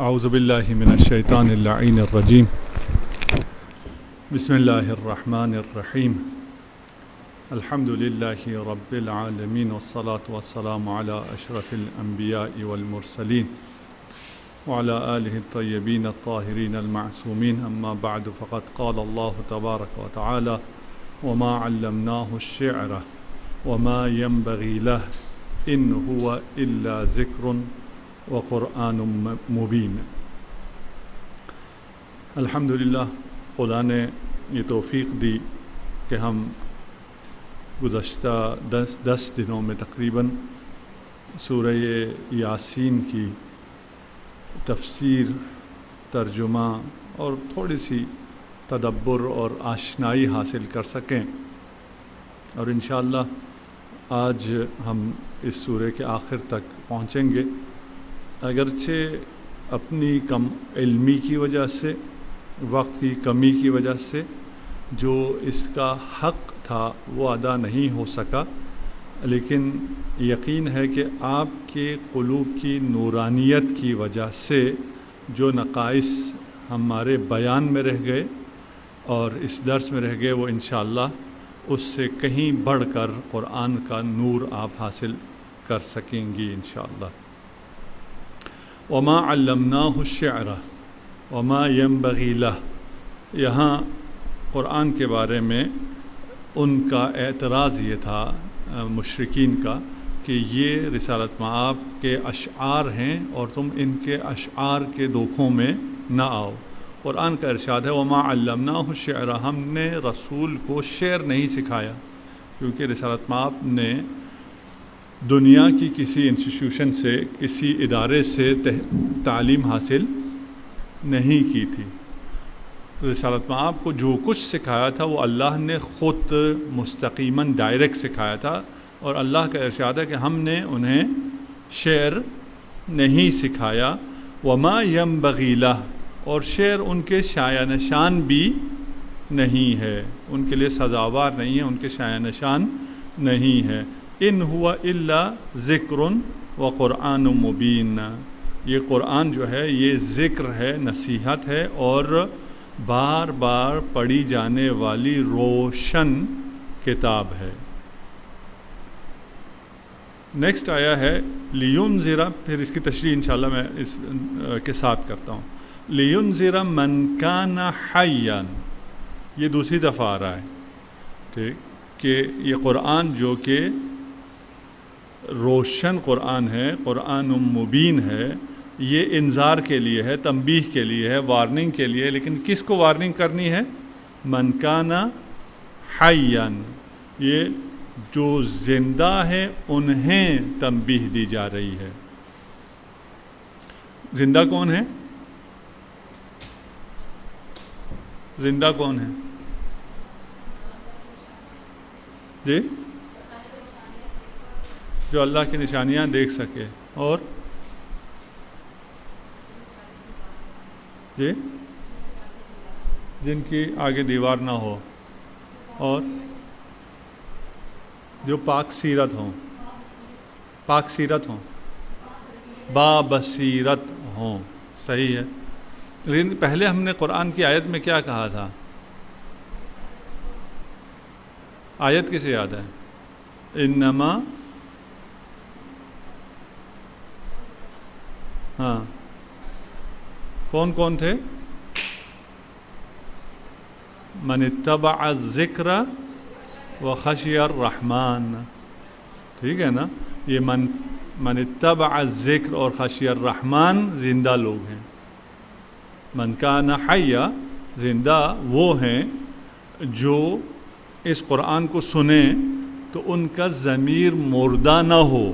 اعوذ باللہ من الشیطان اللعین الرجیم بسم اللہ الرحمن الرحیم الحمد للہ رب العالمین والصلاة والسلام علی اشرف الانبیاء والمرسلین وعلى آلہ الطیبین الطاہرین المعصومین اما بعد فقد قال اللہ تبارک وتعالی وما علمناه الشعر وما ينبغي له ان هو الا ذکر وقرآن مبین۔ الحمدللہ خدا نے یہ توفیق دی کہ ہم گزشتہ دس دنوں میں تقریباً سورہ یاسین کی تفسیر، ترجمہ اور تھوڑی سی تدبر اور آشنائی حاصل کر سکیں، اور انشاءاللہ آج ہم اس سورہ کے آخر تک پہنچیں گے۔ اگرچہ اپنی کم علمی کی وجہ سے، وقت کی کمی کی وجہ سے جو اس کا حق تھا وہ ادا نہیں ہو سکا، لیکن یقین ہے کہ آپ کے قلوب کی نورانیت کی وجہ سے جو نقائص ہمارے بیان میں رہ گئے اور اس درس میں رہ گئے وہ انشاءاللہ اس سے کہیں بڑھ کر قرآن کا نور آپ حاصل کر سکیں گی انشاءاللہ۔ وما علمناه الشعر وما ينبغي له، یہاں قرآن کے بارے میں ان کا اعتراض یہ تھا مشرکین کا کہ یہ رسالت مآب کے اشعار ہیں اور تم ان کے اشعار کے دھوکوں میں نہ آؤ۔ قرآن کا ارشاد ہے وما علمناه الشعر، ہم نے رسول کو شعر نہیں سکھایا، کیونکہ رسالت مآب نے دنیا کی کسی انسٹیٹیوشن سے، کسی ادارے سے تعلیم حاصل نہیں کی تھی۔ رسالت مآب کو جو کچھ سکھایا تھا وہ اللہ نے خود مستقیماً ڈائریکٹ سکھایا تھا، اور اللہ کا ارشاد ہے کہ ہم نے انہیں شعر نہیں سکھایا۔ وما ينبغي له، اور شعر ان کے شایع نشان بھی نہیں ہے، ان کے لیے سزاوار نہیں ہے، ان کے شایع نشان نہیں ہے۔ ان ہوا الا ذکر و قرآن مبین، یہ قرآن جو ہے یہ ذکر ہے، نصیحت ہے اور بار بار پڑھی جانے والی روشن کتاب ہے۔ نیکسٹ آیا ہے لینذر، پھر اس کی تشریح انشاءاللہ میں اس کے ساتھ کرتا ہوں۔ لینذر من کان حیا، یہ دوسری دفعہ آ رہا ہے ٹھیک کہ یہ قرآن جو کہ روشن قرآن ہے، قرآن مبین ہے، یہ انذار کے لیے ہے، تنبیہ کے لیے ہے، وارننگ کے لیے، لیکن کس کو وارننگ کرنی ہے؟ من کان حیا، یہ جو زندہ ہیں انہیں تنبیہ دی جا رہی ہے۔ زندہ کون ہے؟ زندہ کون ہے؟ جی، جو اللہ کی نشانیاں دیکھ سکے، اور جی جن کی آگے دیوار نہ ہو، اور جو پاک سیرت ہوں، پاک سیرت ہوں، بابصیرت ہوں، صحیح ہے۔ لیکن پہلے ہم نے قرآن کی آیت میں کیا کہا تھا؟ آیت کسے یاد ہے؟ انما، ہاں کون کون تھے؟ من اتبع الذکر وخشی الرحمن، ٹھیک ہے نا؟ یہ من اتبع الذکر اور خشی الرحمن زندہ لوگ ہیں۔ من کان حیا، زندہ وہ ہیں جو اس قرآن کو سنیں تو ان کا ضمیر مردہ نہ ہو،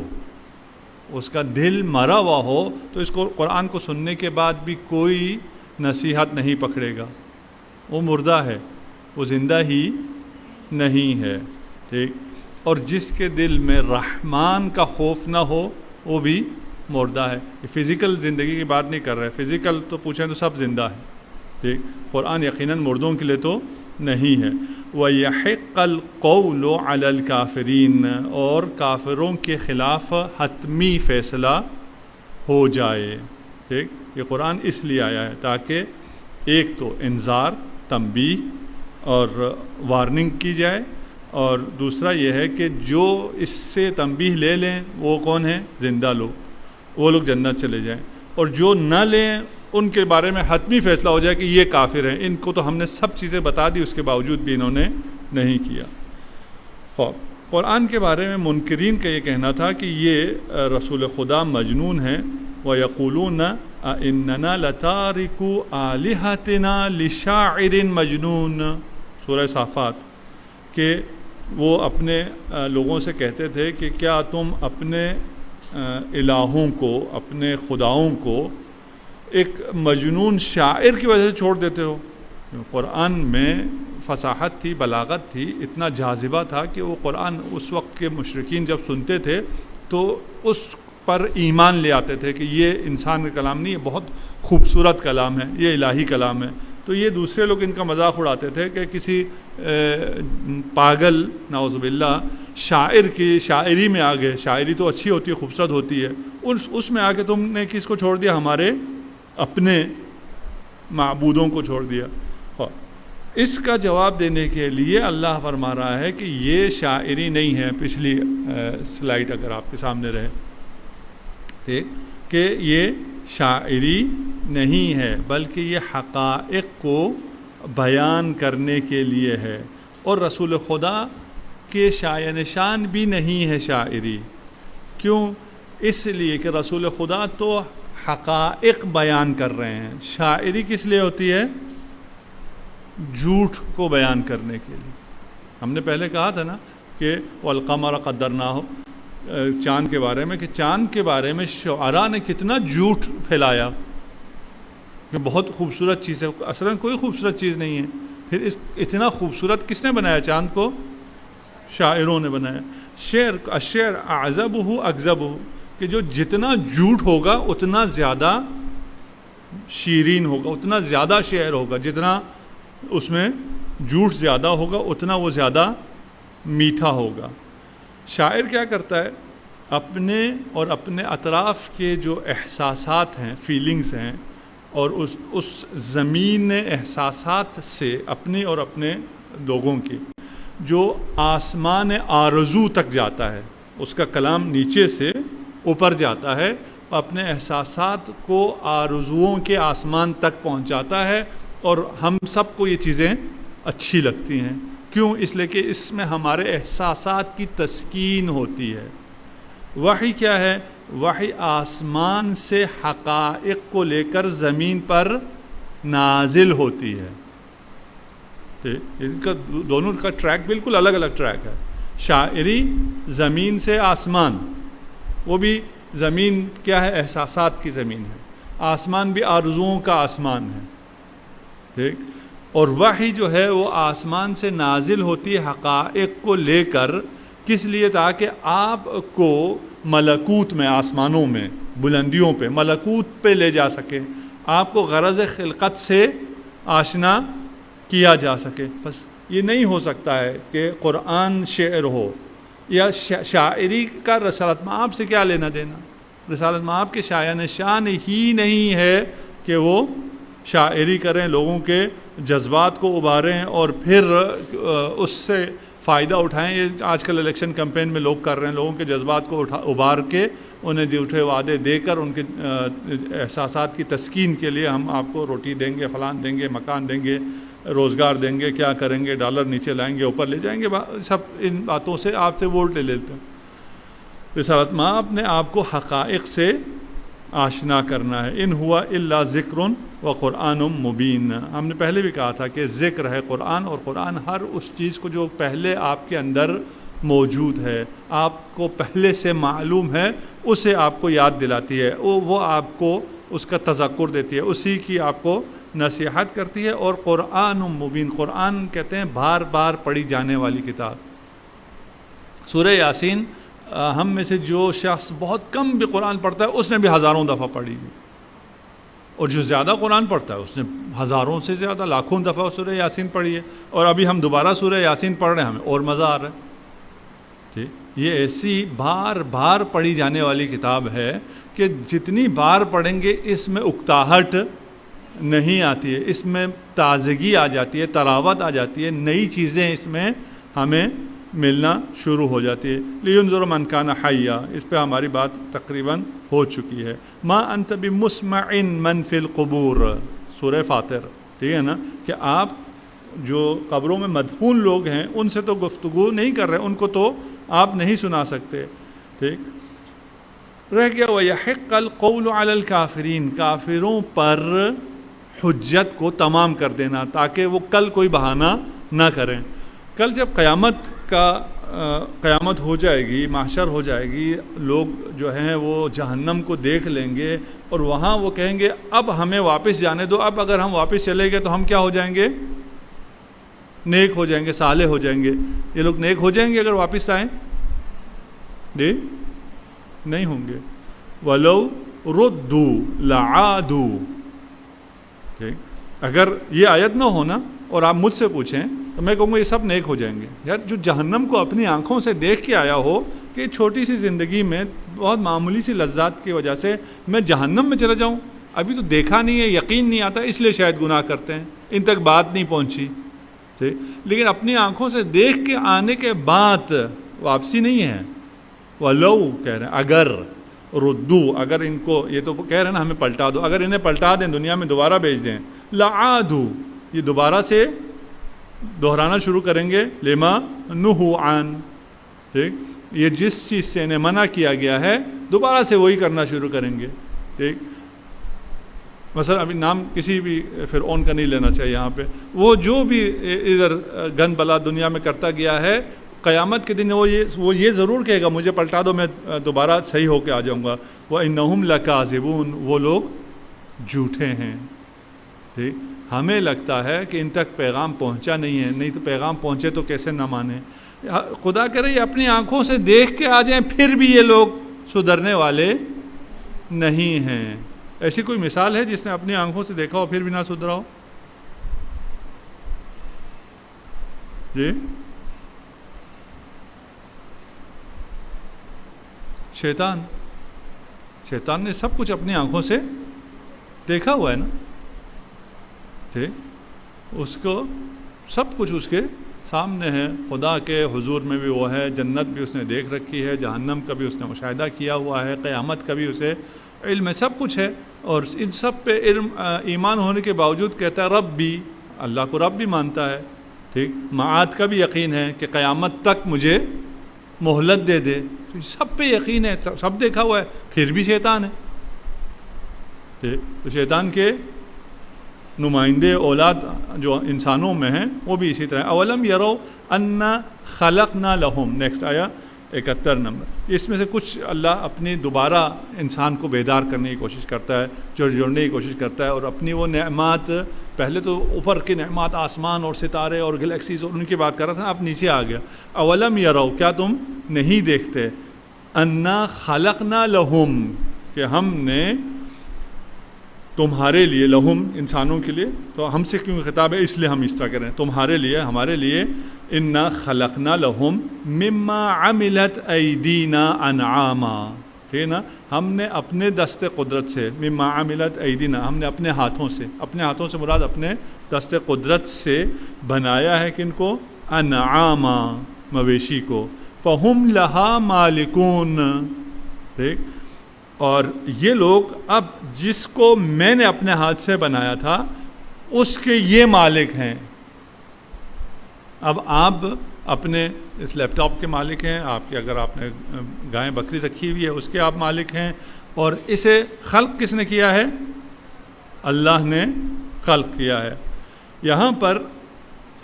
اس کا دل مرا ہوا ہو تو اس کو قرآن کو سننے کے بعد بھی کوئی نصیحت نہیں پکڑے گا، وہ مردہ ہے، وہ زندہ ہی نہیں ہے، ٹھیک۔ اور جس کے دل میں رحمان کا خوف نہ ہو وہ بھی مردہ ہے۔ فزیکل زندگی کی بات نہیں کر رہے، فزیکل تو پوچھیں تو سب زندہ ہے، ٹھیک۔ قرآن یقیناً مردوں کے لیے تو نہیں ہے۔ وَيَحِقَّ الْقَوْلُ عَلَى الْكَافِرِينَ، اور کافروں کے خلاف حتمی فیصلہ ہو جائے، ٹھیک۔ یہ قرآن اس لیے آیا ہے تاکہ ایک تو انذار، تنبیہ اور وارننگ کی جائے، اور دوسرا یہ ہے کہ جو اس سے تنبیہ لے لیں وہ کون ہیں؟ زندہ لوگ، وہ لوگ جنت چلے جائیں، اور جو نہ لیں ان کے بارے میں حتمی فیصلہ ہو جائے کہ یہ کافر ہیں، ان کو تو ہم نے سب چیزیں بتا دی، اس کے باوجود بھی انہوں نے نہیں کیا۔ قرآن کے بارے میں منکرین کا یہ کہنا تھا کہ یہ رسول خدا مجنون ہیں، وَيَقُولُونَ أَإِنَّنَا لَتَارِكُو آلِهَتِنَا لِشَاعِرٍ مَجْنُونَ، سورہ صافات، کہ وہ اپنے لوگوں سے کہتے تھے کہ کیا تم اپنے الہوں کو، اپنے خداؤں کو ایک مجنون شاعر کی وجہ سے چھوڑ دیتے ہو؟ قرآن میں فصاحت تھی، بلاغت تھی، اتنا جاذبہ تھا کہ وہ قرآن اس وقت کے مشرکین جب سنتے تھے تو اس پر ایمان لے آتے تھے کہ یہ انسان کا کلام نہیں، یہ بہت خوبصورت کلام ہے، یہ الہی کلام ہے۔ تو یہ دوسرے لوگ ان کا مذاق اڑاتے تھے کہ کسی پاگل نعوذ باللہ شاعر کی شاعری میں آ گئے، شاعری تو اچھی ہوتی ہے، خوبصورت ہوتی ہے، اس میں آ کے تم نے کس کو چھوڑ دیا؟ ہمارے اپنے معبودوں کو چھوڑ دیا۔ اس کا جواب دینے کے لیے اللہ فرما رہا ہے کہ یہ شاعری نہیں ہے، پچھلی سلائیڈ اگر آپ کے سامنے رہے، ٹھیک، کہ یہ شاعری نہیں ہے بلکہ یہ حقائق کو بیان کرنے کے لیے ہے، اور رسول خدا کے شایع نشان بھی نہیں ہے شاعری۔ کیوں؟ اس لیے کہ رسول خدا تو حقائق بیان کر رہے ہیں، شاعری کس لیے ہوتی ہے؟ جھوٹ کو بیان کرنے کے لیے۔ ہم نے پہلے کہا تھا نا کہ والقمر قدرناہ، چاند کے بارے میں، کہ چاند کے بارے میں شعراء نے کتنا جھوٹ پھیلایا کہ بہت خوبصورت چیز ہے، اصلاً کوئی خوبصورت چیز نہیں ہے۔ پھر اتنا خوبصورت کس نے بنایا چاند کو؟ شاعروں نے بنایا۔ الشعر اعذبہ اکذبہ، کہ جو جتنا جھوٹ ہوگا اتنا زیادہ شیرین ہوگا، اتنا زیادہ شعر ہوگا، جتنا اس میں جھوٹ زیادہ ہوگا اتنا وہ زیادہ میٹھا ہوگا۔ شاعر کیا کرتا ہے؟ اپنے اور اپنے اطراف کے جو احساسات ہیں، فیلنگز ہیں، اور اس زمین احساسات سے اپنے اور اپنے لوگوں کی جو آسمان آرزو تک جاتا ہے، اس کا کلام نیچے سے اوپر جاتا ہے، اپنے احساسات کو آرزوؤں کے آسمان تک پہنچاتا ہے، اور ہم سب کو یہ چیزیں اچھی لگتی ہیں۔ کیوں؟ اس لیے کہ اس میں ہمارے احساسات کی تسکین ہوتی ہے۔ وحی کیا ہے؟ وحی آسمان سے حقائق کو لے کر زمین پر نازل ہوتی ہے۔ ان کا دونوں کا ٹریک بالکل الگ الگ ٹریک ہے۔ شاعری زمین سے آسمان، وہ بھی زمین کیا ہے؟ احساسات کی زمین ہے، آسمان بھی آرزوؤں کا آسمان ہے، ٹھیک۔ اور وحی جو ہے وہ آسمان سے نازل ہوتی ہے حقائق کو لے کر، کس لیے؟ تاکہ آپ کو ملکوت میں، آسمانوں میں، بلندیوں پہ، ملکوت پہ لے جا سکے، آپ کو غرض خلقت سے آشنا کیا جا سکے۔ بس یہ نہیں ہو سکتا ہے کہ قرآن شعر ہو، یا شاعری کا رسالت مآب سے کیا لینا دینا؟ رسالت مآب کے شایع نشان ہی نہیں ہے کہ وہ شاعری کریں، لوگوں کے جذبات کو ابھاریں اور پھر اس سے فائدہ اٹھائیں۔ یہ آج کل الیکشن کمپین میں لوگ کر رہے ہیں، لوگوں کے جذبات کو ابھار کے انہیں جھوٹے وعدے دے کر ان کے احساسات کی تسکین کے لیے ہم آپ کو روٹی دیں گے، فلان دیں گے، مکان دیں گے، روزگار دیں گے، کیا کریں گے، ڈالر نیچے لائیں گے، اوپر لے جائیں گے، سب ان باتوں سے آپ سے ووٹ لے لیتے ہیں۔ رسالت مآب نے آپ کو حقائق سے آشنا کرنا ہے۔ ان ہوا الا ذکر و قرآن مبین، ہم نے پہلے بھی کہا تھا کہ ذکر ہے قرآن، اور قرآن ہر اس چیز کو جو پہلے آپ کے اندر موجود ہے، آپ کو پہلے سے معلوم ہے، اسے آپ کو یاد دلاتی ہے، وہ آپ کو اس کا تذکر دیتی ہے، اسی کی آپ کو نصیحت کرتی ہے۔ اور قرآن مبین، قرآن کہتے ہیں بار بار پڑھی جانے والی کتاب۔ سورہ یاسین ہم میں سے جو شخص بہت کم بھی قرآن پڑھتا ہے اس نے بھی ہزاروں دفعہ پڑھی ہے، اور جو زیادہ قرآن پڑھتا ہے اس نے ہزاروں سے زیادہ، لاکھوں دفعہ سورہ یاسین پڑھی ہے۔ اور ابھی ہم دوبارہ سورہ یاسین پڑھ رہے ہیں، ہمیں اور مزہ آ رہا ہے، ٹھیک۔ یہ ایسی بار بار پڑھی جانے والی کتاب ہے کہ جتنی بار پڑھیں گے اس میں اکتاہٹ نہیں آتی ہے، اس میں تازگی آ جاتی ہے، تراوت آ جاتی ہے، نئی چیزیں اس میں ہمیں ملنا شروع ہو جاتی ہے۔ لینظر من کان حیا، اس پہ ہماری بات تقریباً ہو چکی ہے۔ ما انت بمسمع من فی القبور، سورہ فاطر، ٹھیک ہے نا، کہ آپ جو قبروں میں مدفون لوگ ہیں ان سے تو گفتگو نہیں کر رہے، ان کو تو آپ نہیں سنا سکتے، ٹھیک۔ رہ گیا وَيَحِقَّ الْقَوْلُ عَلَى الْكَافِرِينَ، کافروں پر حجت کو تمام کر دینا تاکہ وہ کل کوئی بہانہ نہ کریں۔ کل جب قیامت ہو جائے گی، محشر ہو جائے گی، لوگ جو ہیں وہ جہنم کو دیکھ لیں گے اور وہاں وہ کہیں گے اب ہمیں واپس جانے دو، اب اگر ہم واپس چلے گئے تو ہم کیا ہو جائیں گے؟ نیک ہو جائیں گے، صالح ہو جائیں گے۔ یہ لوگ نیک ہو جائیں گے اگر واپس آئیں؟ جی نہیں ہوں گے۔ وَلَوْ رُدُّوا لَعَادُوا، اگر یہ آیت نہ ہونا اور آپ مجھ سے پوچھیں تو میں کہوں گا یہ سب نیک ہو جائیں گے۔ یار جو جہنم کو اپنی آنکھوں سے دیکھ کے آیا ہو کہ چھوٹی سی زندگی میں بہت معمولی سی لذات کی وجہ سے میں جہنم میں چلا جاؤں، ابھی تو دیکھا نہیں ہے، یقین نہیں آتا، اس لیے شاید گناہ کرتے ہیں، ان تک بات نہیں پہنچی، ٹھیک۔ لیکن اپنی آنکھوں سے دیکھ کے آنے کے بعد واپسی نہیں ہے۔ وَلَوْ کہہ رہے ہیں اگر ردو، اگر ان کو یہ تو کہہ رہے ہیں نا ہمیں پلٹا دو، اگر انہیں پلٹا دیں، دنیا میں دوبارہ بھیج دیں، لعادو، یہ دوبارہ سے دہرانا شروع کریں گے، لما نہوا عن، ٹھیک، یہ جس چیز سے انہیں منع کیا گیا ہے دوبارہ سے وہی کرنا شروع کریں گے، ٹھیک۔ مثلا ابھی نام کسی بھی فرعون کا نہیں لینا چاہیے یہاں پہ، وہ جو بھی ادھر گند بلا دنیا میں کرتا گیا ہے، قیامت کے دن وہ یہ ضرور کہے گا مجھے پلٹا دو، میں دوبارہ صحیح ہو کے آ جاؤں گا۔ وَإِنَّهُمْ لَكَاذِبُونَ، وہ لوگ جھوٹے ہیں، ٹھیک۔ ہمیں لگتا ہے کہ ان تک پیغام پہنچا نہیں ہے، نہیں تو پیغام پہنچے تو کیسے نہ مانے۔ خدا کرے یہ اپنی آنکھوں سے دیکھ کے آ جائیں پھر بھی یہ لوگ سدھرنے والے نہیں ہیں۔ ایسی کوئی مثال ہے جس نے اپنی آنکھوں سے دیکھا ہو پھر بھی نہ سدھرا ہو؟ جی شیطان نے سب کچھ اپنی آنکھوں سے دیکھا ہوا ہے نا، ٹھیک، اس کو سب کچھ اس کے سامنے ہے، خدا کے حضور میں بھی وہ ہے، جنت بھی اس نے دیکھ رکھی ہے، جہنم کا بھی اس نے مشاہدہ کیا ہوا ہے، قیامت کا بھی اسے علم ہے، سب کچھ ہے، اور ان سب پہ علم ایمان ہونے کے باوجود کہتا ہے رب بھی، اللہ کو رب بھی مانتا ہے، ٹھیک، معاد کا بھی یقین ہے کہ قیامت تک مجھے مہلت دے دے، سب پہ یقین ہے، سب دیکھا ہوا ہے، پھر بھی شیطان ہے، ٹھیک۔ تو شیطان کے نمائندے اولاد جو انسانوں میں ہیں وہ بھی اسی طرح۔ اولم یرو انا خلقنا لہم، نیکسٹ آیا 71 نمبر، اس میں سے کچھ اللہ اپنی دوبارہ انسان کو بیدار کرنے کی کوشش کرتا ہے، جوڑنے کی کوشش کرتا ہے، اور اپنی وہ نعمات، پہلے تو اوپر کی نعمات آسمان اور ستارے اور گلیکسیز اور ان کی بات کر رہا تھا، اب نیچے آ گیا۔ اولم یرو، کیا تم نہیں دیکھتے، انا خلقنا لہم، کہ ہم نے تمہارے لیے، لہم انسانوں کے لیے، تو ہم سے کیوں خطاب ہے اس لیے ہم اس طرح کریں، تمہارے لیے، ہمارے لیے، انا خلقنا لہم مما عملت ایدینا انعاما، ٹھیک ہے نا، ہم نے اپنے دست قدرت سے، مما عملت ایدینا، ہم نے اپنے ہاتھوں سے مراد اپنے دست قدرت سے بنایا ہے کن کو، انعاما، مویشی کو، فہم لہا مالکون، ٹھیک، اور یہ لوگ اب جس کو میں نے اپنے ہاتھ سے بنایا تھا اس کے یہ مالک ہیں۔ اب آپ اپنے اس لیپ ٹاپ کے مالک ہیں، آپ کے اگر آپ نے گائے بکری رکھی ہوئی ہے اس کے آپ مالک ہیں، اور اسے خلق کس نے کیا ہے؟ اللہ نے خلق کیا ہے۔ یہاں پر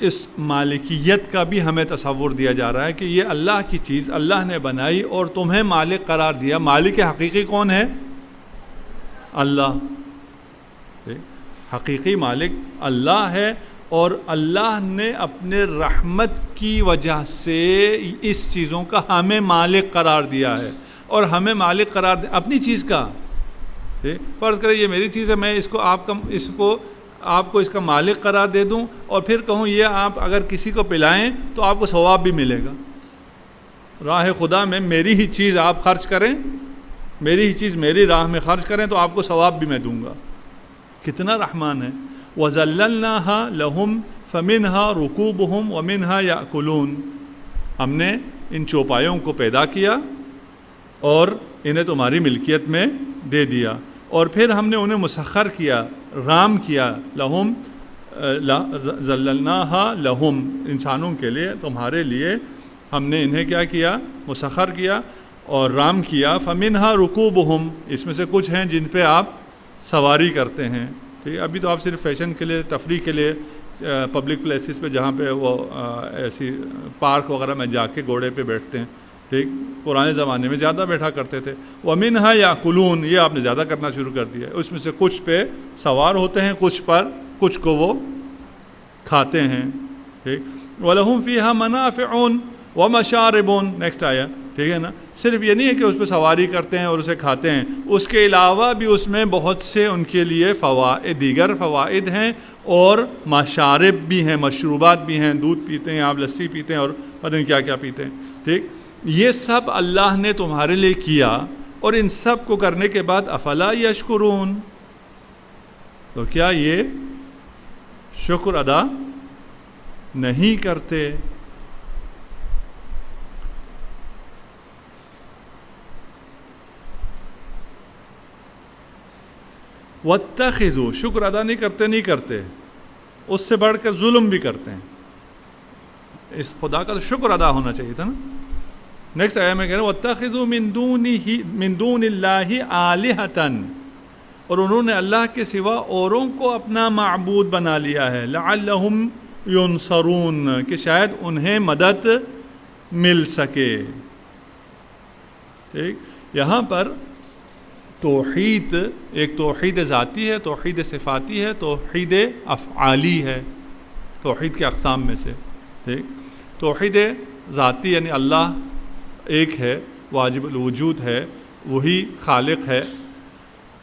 اس مالکیت کا بھی ہمیں تصور دیا جا رہا ہے کہ یہ اللہ کی چیز اللہ نے بنائی اور تمہیں مالک قرار دیا۔ مالک حقیقی کون ہے؟ اللہ، حقیقی مالک اللہ ہے، اور اللہ نے اپنے رحمت کی وجہ سے اس چیزوں کا ہمیں مالک قرار دیا ہے، اور ہمیں مالک قرار دیا اپنی چیز کا۔ فرض کریں یہ میری چیز ہے، میں اس کو آپ کو اس کا مالک قرار دے دوں اور پھر کہوں یہ آپ اگر کسی کو پلائیں تو آپ کو ثواب بھی ملے گا، راہ خدا میں میری ہی چیز آپ خرچ کریں، میری ہی چیز میری راہ میں خرچ کریں تو آپ کو ثواب بھی میں دوں گا. کتنا رحمان ہے. وَذَلَّلْنَاهَا لَهُمْ فَمِنْهَا رُكُوبُهُمْ وَمِنْهَا يَأْكُلُونَ. ہم نے ان چوپایوں کو پیدا کیا اور انہیں تمہاری ملکیت میں دے دیا، اور پھر ہم نے انہیں مسخر کیا، رام کیا. لہم ذللناها لہم، انسانوں کے لیے، تمہارے لیے ہم نے انہیں کیا کیا؟ مسخر کیا اور رام کیا. فمنہا رکوبہم، اس میں سے کچھ ہیں جن پہ آپ سواری کرتے ہیں. ٹھیک ہے، ابھی تو آپ صرف فیشن کے لیے، تفریح کے لیے پبلک پلیسز پہ جہاں پہ وہ ایسی پارک وغیرہ میں جا کے گھوڑے پہ بیٹھتے ہیں. ٹھیک، پرانے زمانے میں زیادہ بیٹھا کرتے تھے. وَمِنْهَا يَأْكُلُونَ، یہ آپ نے زیادہ کرنا شروع کر دیا. اس میں سے کچھ پہ سوار ہوتے ہیں، کچھ کو وہ کھاتے ہیں. ٹھیک. وَلَهُمْ فِيهَا مَنَافِعٌ وَمَشَارِبٌ. نیکسٹ آیا. ٹھیک ہے نا. صرف یہ نہیں ہے کہ اس پہ سواری کرتے ہیں اور اسے کھاتے ہیں، اس کے علاوہ بھی اس میں بہت سے ان کے لیے دیگر فوائد ہیں، اور مشارب بھی ہیں، مشروبات بھی ہیں. دودھ پیتے ہیں آپ، لسی پیتے ہیں، اور پتہ نہیں کیا کیا پیتے ہیں. ٹھیک، یہ سب اللہ نے تمہارے لیے کیا، اور ان سب کو کرنے کے بعد افلا یشکرون، تو کیا یہ شکر ادا نہیں کرتے؟ وَاتَّخِذُوا، شکر ادا نہیں کرتے، اس سے بڑھ کر ظلم بھی کرتے ہیں. اس خدا کا تو شکر ادا ہونا چاہیے تھا نا. نیکسٹ آیا میں کہہ رہا ہوں وَاتَّخِذُوا مِن دُونِ اللَّهِ آلِهَةً، اور انہوں نے اللہ کے سوا اوروں کو اپنا معبود بنا لیا ہے. لَعَلَّهُمْ يُنصَرُونَ، کہ شاید انہیں مدد مل سکے. ٹھیک، یہاں پر توحید، ایک توحید ذاتی ہے، توحید صفاتی ہے، توحید افعالی ہے، توحید کے اقسام میں سے. ٹھیک، توحید ذاتی یعنی اللہ ایک ہے، واجب الوجود ہے، وہی خالق ہے.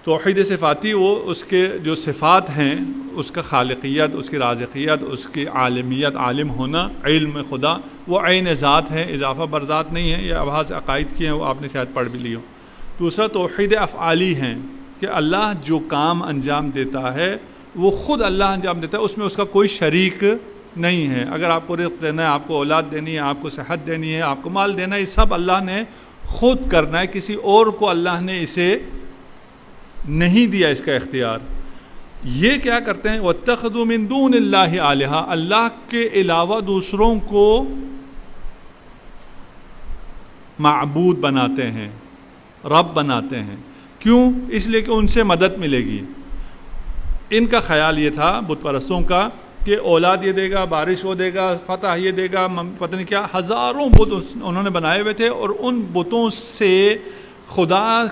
توحید صفاتی وہ اس کے جو صفات ہیں، اس کا خالقیت، اس کی رازقیت، اس کی عالمیت، عالم ہونا، علم خدا، وہ عین ذات ہے، اضافہ بر ذات نہیں ہے. یہ ابحاث عقائد کی ہیں، وہ آپ نے شاید پڑھ بھی لی ہو. دوسرا توحید افعالی ہیں کہ اللہ جو کام انجام دیتا ہے وہ خود اللہ انجام دیتا ہے، اس میں اس کا کوئی شریک نہیں ہے. اگر آپ کو رزق دینا ہے، آپ کو اولاد دینی ہے، آپ کو صحت دینی ہے، آپ کو مال دینا ہے، یہ سب اللہ نے خود کرنا ہے، کسی اور کو اللہ نے اسے نہیں دیا اس کا اختیار. یہ کیا کرتے ہیں؟ وَاتَّخَذُوا مِن دُونِ اللَّهِ آلِهَةً، اللہ کے علاوہ دوسروں کو معبود بناتے ہیں، رب بناتے ہیں. کیوں؟ اس لیے کہ ان سے مدد ملے گی. ان کا خیال یہ تھا بت پرستوں کا کہ اولاد یہ دے گا، بارش وہ دے گا، فتح یہ دے گا، پتہ نہیں کیا، ہزاروں بت انہوں نے بنائے ہوئے تھے، اور ان بتوں سے خدا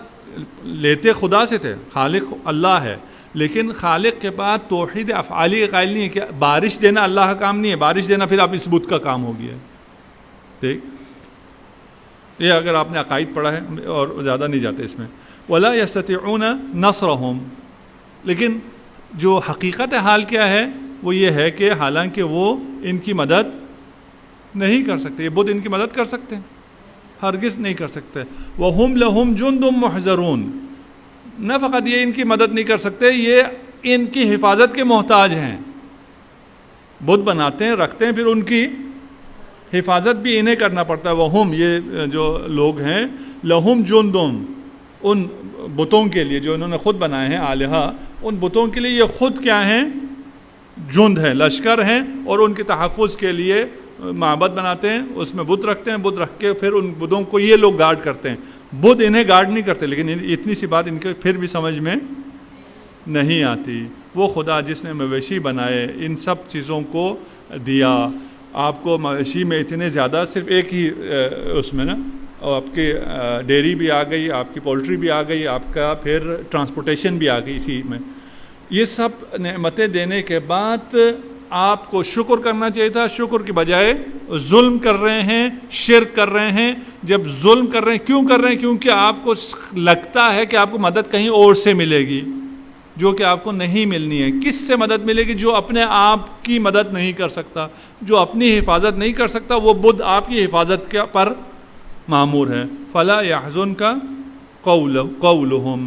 لیتے، خدا سے تھے. خالق اللہ ہے، لیکن خالق کے بعد توحید افعالی کا قائل نہیں ہے کہ بارش دینا اللہ کا کام نہیں ہے، بارش دینا پھر اب اس بت کا کام ہو گیا. ٹھیک، یہ اگر آپ نے عقائد پڑھا ہے، اور زیادہ نہیں جاتے اس میں. وَلَا يَسْتَطِعُونَ نَصْرَهُمْ، لیکن جو حقیقت حال کیا ہے وہ یہ ہے کہ حالانکہ وہ ان کی مدد نہیں کر سکتے. یہ بدھ ان کی مدد کر سکتے ہیں؟ ہرگز نہیں کر سکتے. وَهُمْ لَهُمْ جُنْدٌ مُحْضَرُونَ، نہ فقط یہ ان کی مدد نہیں کر سکتے، یہ ان کی حفاظت کے محتاج ہیں. بدھ بناتے ہیں، رکھتے ہیں، پھر ان کی حفاظت بھی انہیں کرنا پڑتا ہے. وہم، یہ جو لوگ ہیں، لہم جندم، ان بتوں کے لیے جو انہوں نے خود بنائے ہیں آلہہ، ان بتوں کے لیے یہ خود کیا ہیں؟ جند ہیں، لشکر ہیں، اور ان کے تحفظ کے لیے معبد بناتے ہیں، اس میں بت رکھتے ہیں. بت رکھ کے پھر ان بتوں کو یہ لوگ گارڈ کرتے ہیں. بدھ انہیں گارڈ نہیں کرتے، لیکن اتنی سی بات ان کے پھر بھی سمجھ میں نہیں آتی. وہ خدا جس نے مویشی بنائے، ان سب چیزوں کو دیا. آپ کو مویشی میں اتنے زیادہ، صرف ایک ہی اس میں نا، اور آپ کی ڈیری بھی آ گئی، آپ کی پولٹری بھی آ گئی، آپ کا پھر ٹرانسپورٹیشن بھی آ گئی اسی میں. یہ سب نعمتیں دینے کے بعد آپ کو شکر کرنا چاہیے تھا. شکر کی بجائے ظلم کر رہے ہیں، شرک کر رہے ہیں. جب ظلم کر رہے ہیں، کیوں کر رہے ہیں؟ کیونکہ آپ کو لگتا ہے کہ آپ کو مدد کہیں اور سے ملے گی، جو کہ آپ کو نہیں ملنی ہے. کس سے مدد ملے گی؟ جو اپنے آپ کی مدد نہیں کر سکتا، جو اپنی حفاظت نہیں کر سکتا، وہ بدھ آپ کی حفاظت پر معمور ہے. فلا يحزنك قولهم.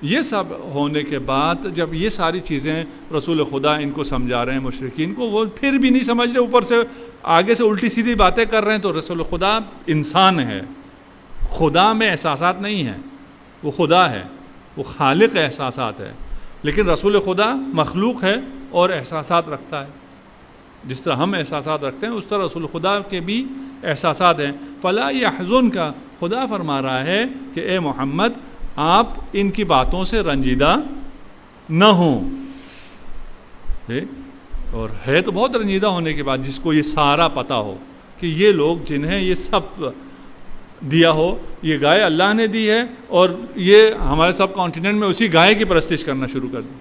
یہ سب ہونے کے بعد جب یہ ساری چیزیں رسول خدا ان کو سمجھا رہے ہیں مشرکین کو، وہ پھر بھی نہیں سمجھ رہے، اوپر سے آگے سے الٹی سیدھی باتیں کر رہے ہیں. تو رسول خدا انسان ہے، خدا میں احساسات نہیں ہیں، وہ خدا ہے، وہ خالق احساسات ہے. لیکن رسول خدا مخلوق ہے اور احساسات رکھتا ہے. جس طرح ہم احساسات رکھتے ہیں اس طرح رسول خدا کے بھی احساسات ہیں. فلا يحزنك، خدا فرما رہا ہے کہ اے محمد آپ ان کی باتوں سے رنجیدہ نہ ہوں. اور ہے تو بہت رنجیدہ ہونے کے بعد جس کو یہ سارا پتہ ہو کہ یہ لوگ جنہیں یہ سب دیا ہو، یہ گائے اللہ نے دی ہے اور یہ ہمارے سب کانٹیننٹ میں اسی گائے کی پرستش کرنا شروع کر دی.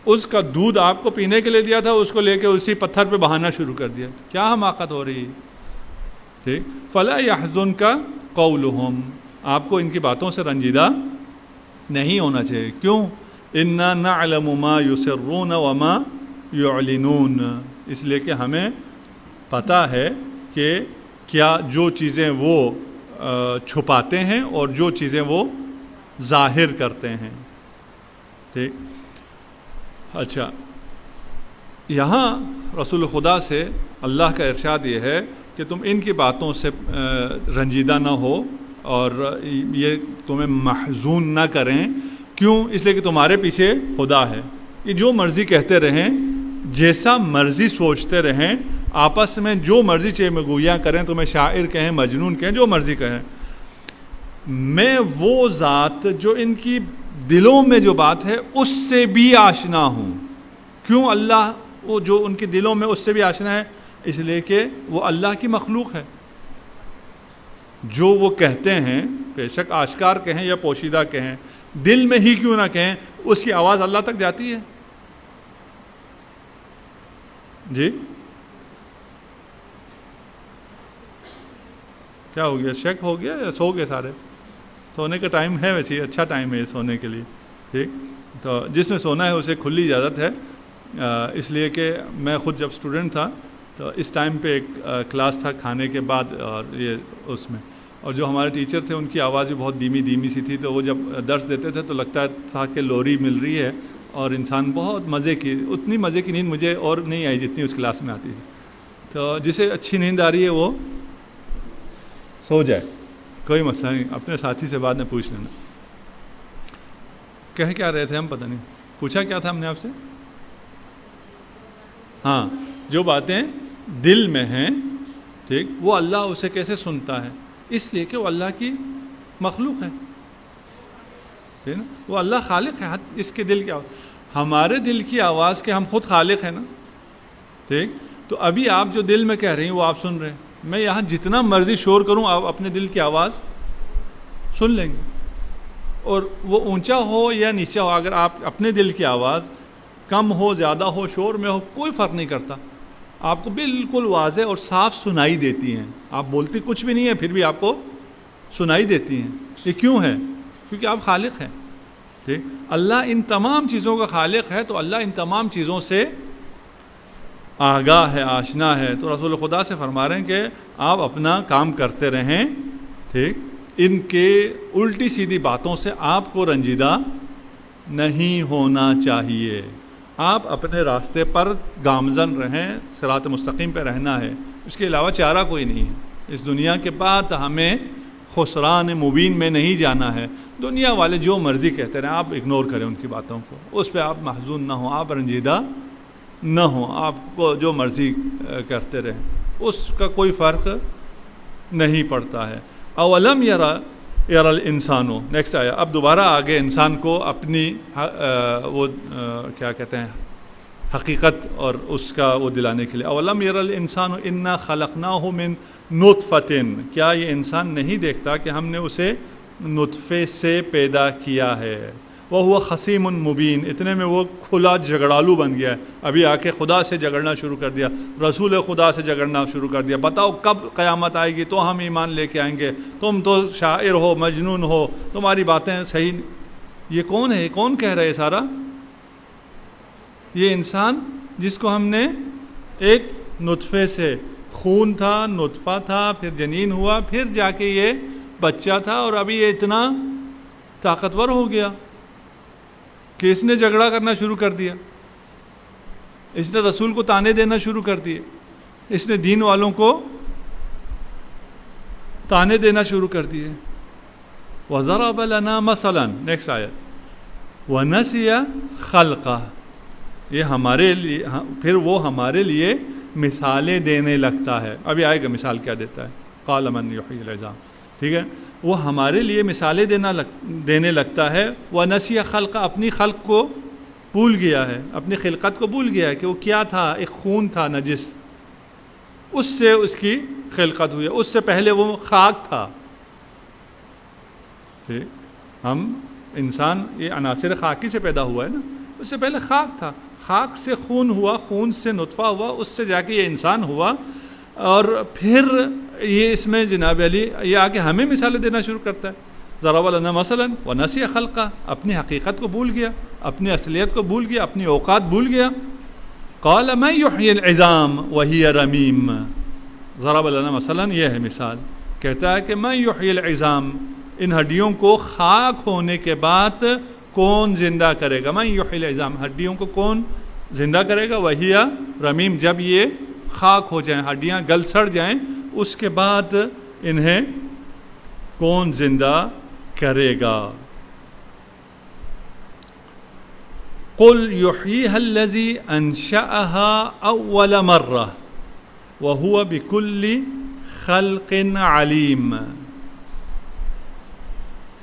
اس کا دودھ آپ کو پینے کے لیے دیا تھا، اس کو لے کے اسی پتھر پہ بہانا شروع کر دیا. کیا حماقت ہو رہی ہے. ٹھیک. فلا يحزنك قولهم، آپ کو ان کی باتوں سے رنجیدہ نہیں ہونا چاہیے. کیوں؟ انا نعلم ما يسرون وما يعلنون، اس لیے کہ ہمیں پتہ ہے کہ کیا جو چیزیں وہ چھپاتے ہیں اور جو چیزیں وہ ظاہر کرتے ہیں. ٹھیک. اچھا، یہاں رسول خدا سے اللہ کا ارشاد یہ ہے کہ تم ان کی باتوں سے رنجیدہ نہ ہو اور یہ تمہیں محزون نہ کریں. کیوں؟ اس لیے کہ تمہارے پیچھے خدا ہے. یہ جو مرضی کہتے رہیں، جیسا مرضی سوچتے رہیں، آپس میں جو مرضی چیمگویاں کریں، تمہیں شاعر کہیں، مجنون کہیں، جو مرضی کہیں، میں وہ ذات جو ان کی دلوں میں جو بات ہے اس سے بھی آشنا ہوں. کیوں؟ اللہ وہ جو ان کے دلوں میں اس سے بھی آشنا ہے، اس لیے کہ وہ اللہ کی مخلوق ہے. جو وہ کہتے ہیں، بے شک آشکار کہیں یا پوشیدہ کہیں، دل میں ہی کیوں نہ کہیں، اس کی آواز اللہ تک جاتی ہے. جی کیا ہو گیا؟ شک ہو گیا یا سو گئے سارے؟ سونے کا ٹائم ہے، ویسے اچھا ٹائم ہے سونے کے لیے. ٹھیک. تو جس نے سونا ہے اسے کھلی اجازت ہے. اس لیے کہ میں خود جب اسٹوڈنٹ تھا تو اس ٹائم پہ ایک کلاس تھا کھانے کے بعد، اور یہ اس میں، اور جو ہمارے ٹیچر تھے ان کی آواز بھی بہت دھیمی دھیمی سی تھی. تو وہ جب درس دیتے تھے تو لگتا تھا کہ لوری مل رہی ہے، اور انسان بہت مزے کی، اتنی مزے کی نیند مجھے اور نہیں آئی جتنی اس کلاس میں آتی تھی. تو جسے اچھی نیند آ رہی ہے وہ سو جائے، کوئی مسئلہ نہیں. اپنے ساتھی سے بعد میں پوچھ لینا. کہہ کیا رہے تھے ہم؟ پتہ نہیں پوچھا کیا تھا ہم نے آپ سے. ہاں، جو باتیں دل میں ہیں، ٹھیک، وہ اللہ اسے کیسے سنتا ہے؟ اس لیے کہ وہ اللہ کی مخلوق ہے. ٹھیک نا؟ وہ اللہ خالق ہے. اس کے دل کی آواز، ہمارے دل کی آواز کے ہم خود خالق ہیں نا. ٹھیک. تو ابھی آپ جو دل میں کہہ رہی ہیں وہ آپ سن رہے ہیں. میں یہاں جتنا مرضی شور کروں آپ اپنے دل کی آواز سن لیں گے، اور وہ اونچا ہو یا نیچا ہو، اگر آپ اپنے دل کی آواز کم ہو، زیادہ ہو، شور میں ہو، کوئی فرق نہیں کرتا، آپ کو بالکل واضح اور صاف سنائی دیتی ہیں. آپ بولتی کچھ بھی نہیں ہے پھر بھی آپ کو سنائی دیتی ہیں. یہ کیوں ہے؟ کیونکہ آپ خالق ہیں. ٹھیک. اللہ ان تمام چیزوں کا خالق ہے، تو اللہ ان تمام چیزوں سے آگاہ ہے، آشنا ہے. تو رسول خدا سے فرما رہے ہیں کہ آپ اپنا کام کرتے رہیں. ٹھیک. ان کے الٹی سیدھی باتوں سے آپ کو رنجیدہ نہیں ہونا چاہیے. آپ اپنے راستے پر گامزن رہیں، صراط مستقیم پہ رہنا ہے. اس کے علاوہ چارہ کوئی نہیں ہے. اس دنیا کے بعد ہمیں خسران مبین میں نہیں جانا ہے. دنیا والے جو مرضی کہتے رہیں، آپ اگنور کریں ان کی باتوں کو، اس پہ آپ محزون نہ ہوں، آپ رنجیدہ نہ ہوں. آپ کو جو مرضی کرتے رہیں، اس کا کوئی فرق نہیں پڑتا ہے. اولم یرا الانسان، نیکسٹ آیا. اب دوبارہ آگے انسان کو اپنی وہ کیا کہتے ہیں حقیقت اور اس کا وہ دلانے کے لیے. اولم یرا الانسان انا خلقناہ من نطفۃ، کیا یہ انسان نہیں دیکھتا کہ ہم نے اسے نطفے سے پیدا کیا ہے. وہو خصیم مبین، اتنے میں وہ کھلا جھگڑالو بن گیا ہے. ابھی آ کے خدا سے جھگڑنا شروع کر دیا، رسول خدا سے جھگڑنا شروع کر دیا. بتاؤ کب قیامت آئے گی تو ہم ایمان لے کے آئیں گے، تم تو شاعر ہو، مجنون ہو، تمہاری باتیں صحیح. یہ کون ہے؟ کون کہہ رہے سارا؟ یہ انسان جس کو ہم نے ایک نطفے سے خون تھا، نطفہ تھا، پھر جنین ہوا، پھر جا کے یہ بچہ تھا، اور ابھی یہ اتنا طاقتور ہو گیا کہ اس نے جھگڑا کرنا شروع کر دیا، اس نے رسول کو تانے دینا شروع کر دیے، اس نے دین والوں کو تانے دینا شروع کر دیے۔ وَضَرَبَ لَنَا مَثَلًا، نیکسٹ آیت، وَنَسِيَ خَلْقَهُ، یہ ہمارے لیے، پھر وہ ہمارے لیے مثالیں دینے لگتا ہے۔ ابھی آئے گا مثال کیا دیتا ہے، قَالَ مَنْ يُحْيِي الْعِظَامَ، ٹھیک ہے، وہ ہمارے لیے مثالیں دینے لگتا ہے۔ وَنَسِيَ خَلْقَهُ، اپنی خلق کو بھول گیا ہے، اپنی خلقت کو بھول گیا ہے کہ وہ کیا تھا، ایک خون تھا نجس، اس سے اس کی خلقت ہوئی، اس سے پہلے وہ خاک تھا۔ ہم انسان یہ عناصر خاکی سے پیدا ہوا ہے نا، اس سے پہلے خاک تھا، خاک سے خون ہوا، خون سے نطفہ ہوا، اس سے جا کے یہ انسان ہوا، اور پھر یہ اس میں جناب علی یہ آ کے ہمیں مثالیں دینا شروع کرتا ہے۔ ضرب لنا مثلا ونسی خلقہ، اپنی حقیقت کو بھول گیا، اپنی اصلیت کو بھول گیا، اپنی اوقات بھول گیا۔ قال من یحیی العظام وہی رمیم، ضرب لنا مثلا یہ ہے مثال، کہتا ہے کہ من یحیی العظام، ان ہڈیوں کو خاک ہونے کے بعد کون زندہ کرے گا؟ من یحیی العظام، ہڈیوں کو کون زندہ کرے گا؟ وہی رمیم، جب یہ خاک ہو جائیں، ہڈیاں گل سڑ جائیں، اس کے بعد انہیں کون زندہ کرے گا؟ قل یحییہا الذی انشأہا اول مرہ وہو بکل خلق علیم،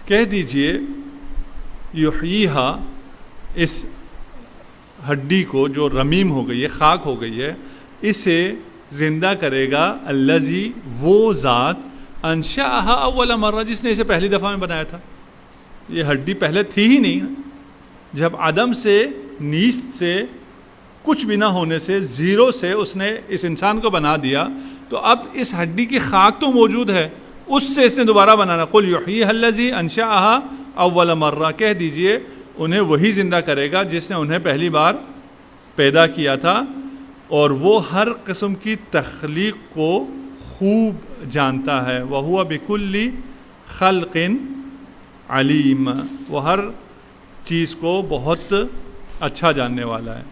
کہہ دیجئے یحییہا، اس ہڈی کو جو رمیم ہو گئی ہے، خاک ہو گئی ہے، اسے زندہ کرے گا الذی، وہ ذات، انشأہا اول مرہ، جس نے اسے پہلی دفعہ میں بنایا تھا۔ یہ ہڈی پہلے تھی ہی نہیں، جب عدم سے، نیست سے، کچھ بھی نہ ہونے سے، زیرو سے اس نے اس انسان کو بنا دیا، تو اب اس ہڈی کی خاک تو موجود ہے، اس سے اس نے دوبارہ بنانا۔ قل یحییہا الذی انشأہا اول مرہ، کہہ دیجئے انہیں وہی زندہ کرے گا جس نے انہیں پہلی بار پیدا کیا تھا، اور وہ ہر قسم کی تخلیق کو خوب جانتا ہے۔ وَهُوَ بِكُلِّ خَلْقٍ علیم، وہ ہر چیز کو بہت اچھا جاننے والا ہے۔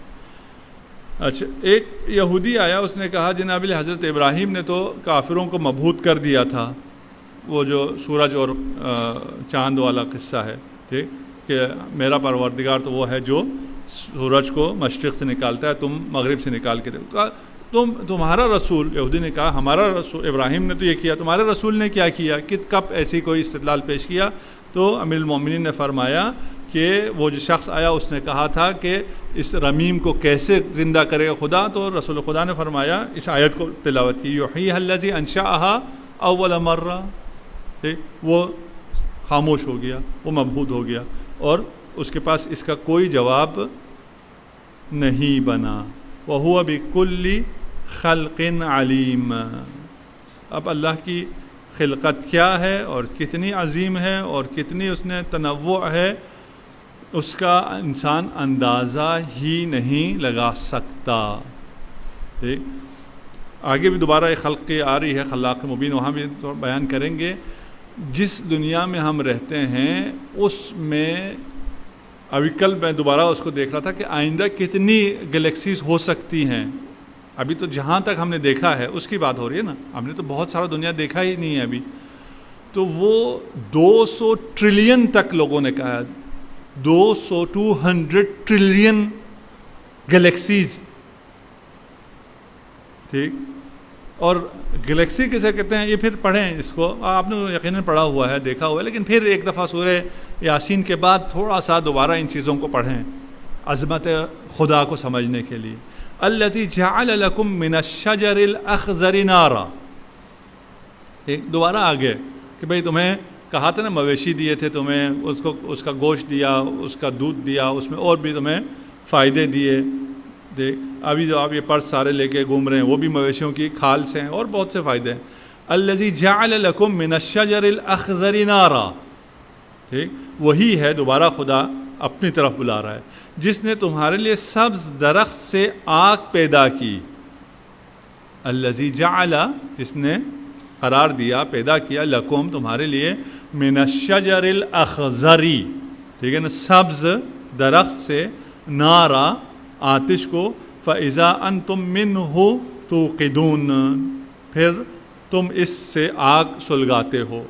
اچھا، ایک یہودی آیا، اس نے کہا جناب حضرت ابراہیم نے تو کافروں کو مبہوت کر دیا تھا، وہ جو سورج اور چاند والا قصہ ہے، ٹھیک، کہ میرا پروردگار تو وہ ہے جو سورج کو مشرق سے نکالتا ہے، تم مغرب سے نکال کے دو۔ تمہارا رسول، یہودی نے کہا ہمارا رسول ابراہیم نے تو یہ کیا، تمہارے رسول نے کیا کیا، کب ایسی کوئی استدلال پیش کیا؟ تو امیر المومنین نے فرمایا کہ وہ جو شخص آیا اس نے کہا تھا کہ اس رمیم کو کیسے زندہ کرے گا خدا، تو رسول خدا نے فرمایا، اس آیت کو تلاوت کی، یحییہا الذی انشأہا اول مرہ، وہ خاموش ہو گیا، وہ مبہوت ہو گیا، اور اس کے پاس اس کا کوئی جواب نہیں بنا۔ وَهُوَ بِكُلِّ خَلْقٍ عَلِيمٍ، اب اللہ کی خلقت کیا ہے اور کتنی عظیم ہے اور کتنی اس نے تنوع ہے، اس کا انسان اندازہ ہی نہیں لگا سکتا۔ ٹھیک، آگے بھی دوبارہ ایک خلق کی آ رہی ہے، خلاق مبین، وہاں بھی بیان کریں گے۔ جس دنیا میں ہم رہتے ہیں اس میں، ابھی کل میں دوبارہ اس کو دیکھ رہا تھا کہ آئندہ کتنی گلیکسیز ہو سکتی ہیں۔ ابھی تو جہاں تک ہم نے دیکھا ہے اس کی بات ہو رہی ہے نا، ہم نے تو بہت سارا دنیا دیکھا ہی نہیں ہے ابھی، تو وہ 200 ٹریلین تک لوگوں نے کہا ہے، 200 ٹریلین گلیکسیز، ٹھیک، اور گلیکسی کسے کہتے ہیں یہ پھر پڑھیں، اس کو آپ نے یقیناً پڑھا ہوا ہے، دیکھا ہوا ہے، لیکن پھر ایک دفعہ سورہ یاسین کے بعد تھوڑا سا دوبارہ ان چیزوں کو پڑھیں عظمت خدا کو سمجھنے کے لیے۔ الذی جعل لکم من الشجر الاخضر نارا، ایک دوبارہ آگے کہ بھئی تمہیں کہا تھا نا مویشی دیے تھے تمہیں، اس کا گوشت دیا، اس کا دودھ دیا، اس میں اور بھی تمہیں فائدے دیے، دیکھ ابھی جو آپ یہ پرس سارے لے کے گھوم رہے ہیں وہ بھی مویشیوں کی کھال سے ہیں اور بہت سے فائدے ہیں۔ الذی جعل لکم من الشجر الاخضر نارا، ٹھیک، وہی ہے، دوبارہ خدا اپنی طرف بلا رہا ہے، جس نے تمہارے لیے سبز درخت سے آگ پیدا کی۔ الذی جعل جس نے قرار دیا پیدا کیا لکم تمہارے لیے من الشجر الاخضری ٹھیک ہے نا سبز درخت سے نارا آتش کو فاذا انتم منہ توقدون پھر تم اس سے آگ سلگاتے ہو.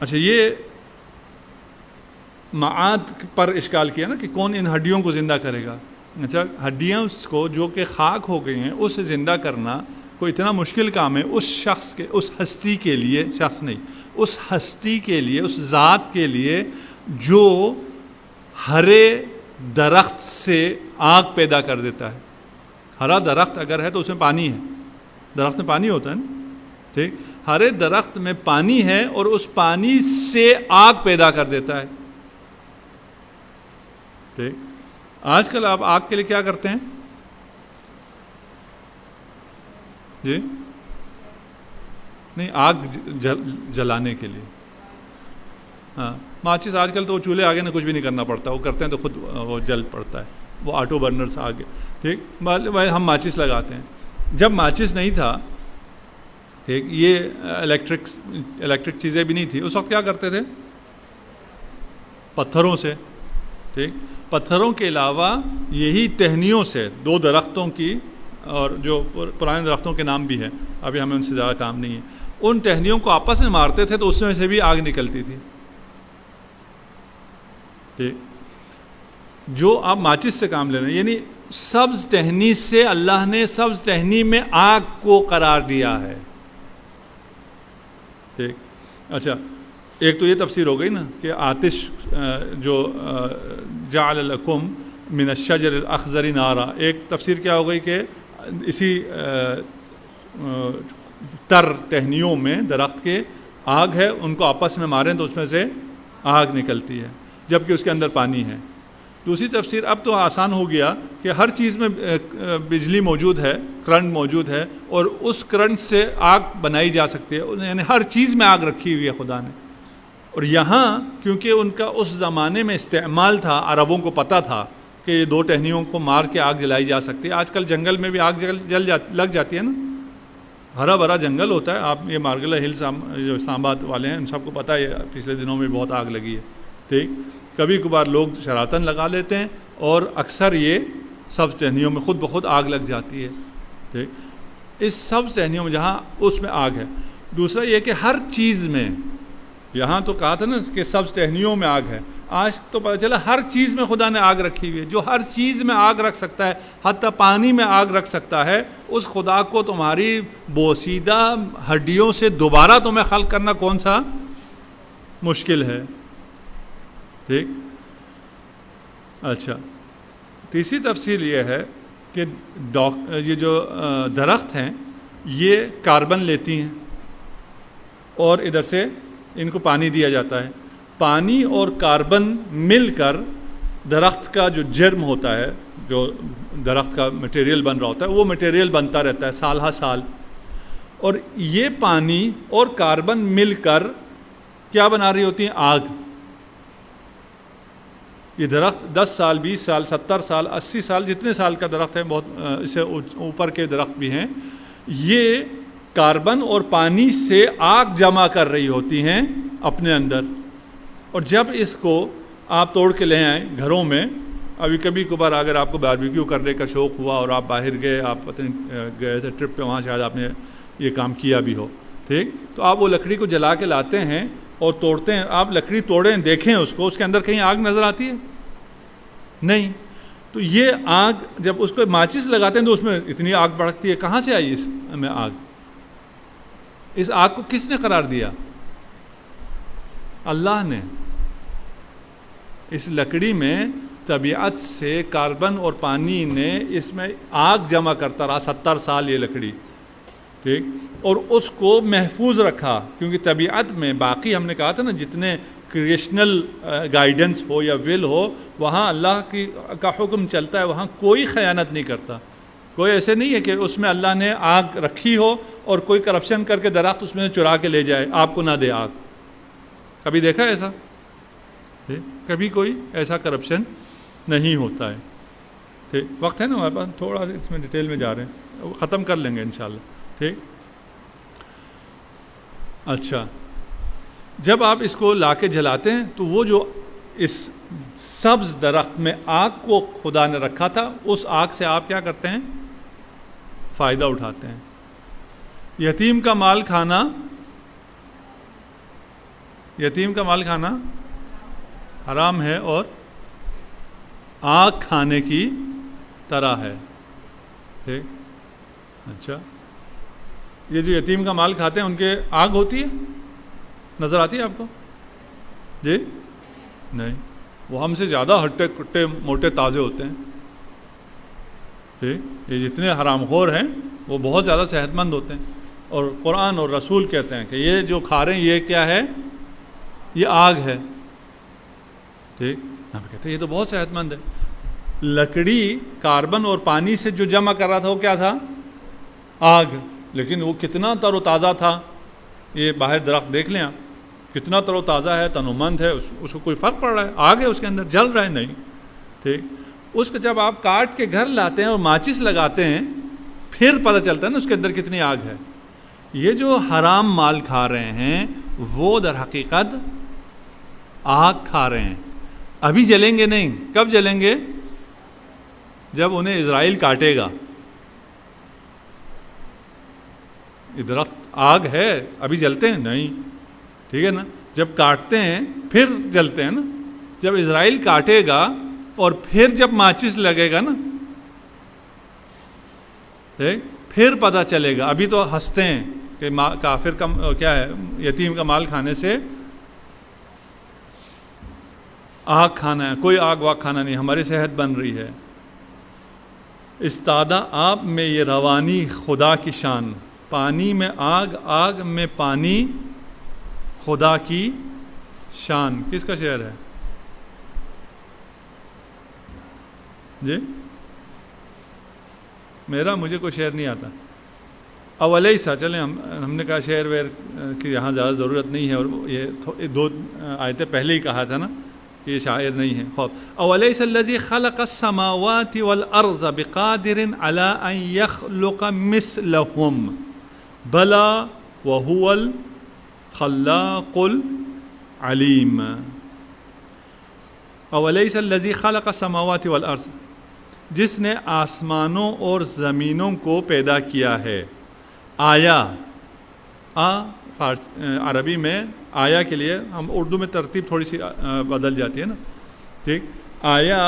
اچھا یہ معاد پر اشکال کیا نا کہ کون ان ہڈیوں کو زندہ کرے گا. اچھا ہڈیاں کو جو کہ خاک ہو گئی ہیں اسے زندہ کرنا کوئی اتنا مشکل کام ہے اس شخص کے اس ہستی کے لیے شخص نہیں اس ہستی کے لیے اس ذات کے لیے جو ہرے درخت سے آگ پیدا کر دیتا ہے. ہرا درخت اگر ہے تو اس میں پانی ہے درخت میں پانی ہوتا ہے نا ٹھیک ہرے درخت میں پانی ہے اور اس پانی سے آگ پیدا کر دیتا ہے ٹھیک. آج کل آپ آگ کے لیے کیا کرتے ہیں جی نہیں آگ جلانے کے لیے ہاں ماچس آج کل تو وہ چولہے آگے نہ کچھ بھی نہیں کرنا پڑتا وہ کرتے ہیں تو خود وہ جل پڑتا ہے وہ آٹو برنرز آگے ٹھیک ہم ماچس لگاتے ہیں. جب ماچس نہیں تھا ٹھیک یہ الیکٹرک چیزیں بھی نہیں تھی اس وقت کیا کرتے تھے پتھروں سے ٹھیک پتھروں کے علاوہ یہی ٹہنیوں سے دو درختوں کی اور جو پرانے درختوں کے نام بھی ہیں ابھی ہمیں ان سے زیادہ کام نہیں ہے ان ٹہنیوں کو آپس میں مارتے تھے تو اس میں سے بھی آگ نکلتی تھی ٹھیک جو آپ ماچس سے کام لے رہے ہیں یعنی سبز ٹہنی سے اللہ نے سبز ٹہنی میں آگ کو قرار دیا ہے ٹھیک. اچھا ایک تو یہ تفسیر ہو گئی نا کہ آتش جو جعل لکم من الشجر الاخضر نارا. ایک تفسیر کیا ہو گئی کہ اسی تر ٹہنیوں میں درخت کے آگ ہے ان کو آپس میں ماریں تو اس میں سے آگ نکلتی ہے جبکہ اس کے اندر پانی ہے. دوسری تفسیر اب تو آسان ہو گیا کہ ہر چیز میں بجلی موجود ہے کرنٹ موجود ہے اور اس کرنٹ سے آگ بنائی جا سکتی ہے یعنی ہر چیز میں آگ رکھی ہوئی ہے خدا نے. اور یہاں کیونکہ ان کا اس زمانے میں استعمال تھا عربوں کو پتہ تھا کہ یہ دو ٹہنیوں کو مار کے آگ جلائی جا سکتی ہے. آج کل جنگل میں بھی آگ لگ جاتی ہے نا ہرا بھرا جنگل ہوتا ہے. آپ یہ مارگلہ ہلز جو اسلام آباد والے ہیں ان سب کو پتہ ہے پچھلے دنوں میں بہت آگ لگی ہے ٹھیک. کبھی کبھار لوگ شراتاً لگا لیتے ہیں اور اکثر یہ سب ٹہنیوں میں خود بخود آگ لگ جاتی ہے ٹھیک. اس سب ٹہنیوں میں جہاں اس میں آگ ہے. دوسرا یہ کہ ہر چیز میں یہاں تو کہا تھا نا کہ سب ٹہنیوں میں آگ ہے آج تو پتہ چلا ہر چیز میں خدا نے آگ رکھی ہوئی ہے. جو ہر چیز میں آگ رکھ سکتا ہے حتیٰ پانی میں آگ رکھ سکتا ہے اس خدا کو تمہاری بوسیدہ ہڈیوں سے دوبارہ تمہیں خلق کرنا کون سا مشکل ہے ٹھیک. اچھا تیسری تفصیل یہ ہے کہ یہ جو درخت ہیں یہ کاربن لیتی ہیں اور ادھر سے ان کو پانی دیا جاتا ہے. پانی اور کاربن مل کر درخت کا جو جرم ہوتا ہے جو درخت کا مٹیریل بن رہا ہوتا ہے وہ مٹیریل بنتا رہتا ہے سال ہر سال. اور یہ پانی اور کاربن مل کر کیا بنا رہی ہوتی ہیں آگ. یہ درخت 10 سال 20 سال 70 سال 80 سال جتنے سال کا درخت ہے بہت اس سے اوپر کے درخت بھی ہیں یہ کاربن اور پانی سے آگ جمع کر رہی ہوتی ہیں اپنے اندر. اور جب اس کو آپ توڑ کے لے آئیں گھروں میں ابھی کبھی کبھار اگر آپ کو باربیکیو کرنے کا شوق ہوا اور آپ باہر گئے آپ پتہ نہیں گئے تھے ٹرپ پہ وہاں شاید آپ نے یہ کام کیا بھی ہو ٹھیک تو آپ وہ لکڑی کو جلا کے لاتے ہیں اور توڑتے ہیں. آپ لکڑی توڑیں دیکھیں اس کو اس کے اندر کہیں آگ نظر آتی ہے نہیں. تو یہ آگ جب اس کو ماچس لگاتے ہیں تو اس میں اتنی آگ بھڑکتی ہے. کہاں سے آئی اس میں آگ. اس آگ کو کس نے قرار دیا اللہ نے. اس لکڑی میں طبیعت سے کاربن اور پانی نے اس میں آگ جمع کرتا رہا 70 سال یہ لکڑی ٹھیک اور اس کو محفوظ رکھا کیونکہ طبیعت میں باقی ہم نے کہا تھا نا جتنے کریشنل گائیڈنس ہو یا ول ہو وہاں اللہ کا حکم چلتا ہے وہاں کوئی خیانت نہیں کرتا. کوئی ایسے نہیں ہے کہ اس میں اللہ نے آگ رکھی ہو اور کوئی کرپشن کر کے درخت اس میں چرا کے لے جائے آپ کو نہ دے آگ. کبھی دیکھا ایسا کبھی کوئی ایسا کرپشن نہیں ہوتا ہے ٹھیک، وقت ہے نا ہمارے پاس، تھوڑا اس میں ڈیٹیل میں جا رہے ہیں، وہ ختم کر لیں گے انشاءاللہ. ٹھیک. اچھا، جب آپ اس کو لا کے جلاتے ہیں تو وہ جو اس سبز درخت میں آگ کو خدا نے رکھا تھا، اس آگ سے آپ کیا کرتے ہیں؟ فائدہ اٹھاتے ہیں. یتیم کا مال کھانا، یتیم کا مال کھانا حرام ہے اور آگ کھانے کی طرح ہے. ٹھیک. اچھا، یہ جو یتیم کا مال کھاتے ہیں ان کے آگ ہوتی ہے، نظر آتی ہے آپ کو؟ جی نہیں، وہ ہم سے زیادہ ہٹے کٹے موٹے تازے ہوتے ہیں. ٹھیک. یہ جتنے حرام خور ہیں وہ بہت زیادہ صحت مند ہوتے ہیں، اور قرآن اور رسول کہتے ہیں کہ یہ جو کھا رہے ہیں یہ کیا ہے؟ یہ آگ ہے. ٹھیک. ہم کہتے ہیں یہ تو بہت صحت مند ہے. لکڑی کاربن اور پانی سے جو جمع کر رہا تھا وہ کیا تھا؟ آگ. لیکن وہ کتنا تر و تازہ تھا. یہ باہر درخت دیکھ لیں آپ، کتنا تر و تازہ ہے، تنومند ہے، اس کو کوئی فرق پڑ رہا ہے؟ آگ ہے اس کے اندر، جل رہا ہے نہیں. ٹھیک. اس کو جب آپ کاٹ کے گھر لاتے ہیں اور ماچس لگاتے ہیں پھر پتہ چلتا ہے نا اس کے اندر کتنی آگ ہے. یہ جو حرام مال کھا رہے ہیں وہ در حقیقت آگ کھا رہے ہیں. ابھی جلیں گے نہیں. کب جلیں گے؟ جب انہیں اسرائیل کاٹے گا. یہ درخت آگ ہے، ابھی جلتے ہیں نہیں. ٹھیک ہے نا. جب کاٹتے ہیں پھر جلتے ہیں نا. جب اسرائیل کاٹے گا اور پھر جب ماچس لگے گا نا پھر پتہ چلے گا. ابھی تو ہنستے ہیں کہ کافر کا کیا ہے، یتیم کا مال کھانے سے آگ کھانا ہے. کوئی آگ واگ کھانا نہیں، ہماری صحت بن رہی ہے. استادہ آپ میں یہ روانی خدا کی شان، پانی میں آگ، آگ میں پانی، خدا کی شان. کس کا شعر ہے جی؟ میرا، مجھے کوئی شعر نہیں آتا. اولیسا، چلیں ہم نے کہا شعر ویر کی یہاں زیادہ ضرورت نہیں ہے، اور یہ دو آیتیں پہلے ہی کہا تھا نا کہ یہ شاعر نہیں ہے. خوب. اولیس الذی خلق السماوات والارض بقادر علی ان یخلق مثلهم بلا وهو الخلاق العلیم. اولیس الذی خلق السماوات والارض، جس نے آسمانوں اور زمینوں کو پیدا کیا ہے. آیا، عربی میں آیا کے لیے، ہم اردو میں ترتیب تھوڑی سی بدل جاتی ہے نا. ٹھیک. آیا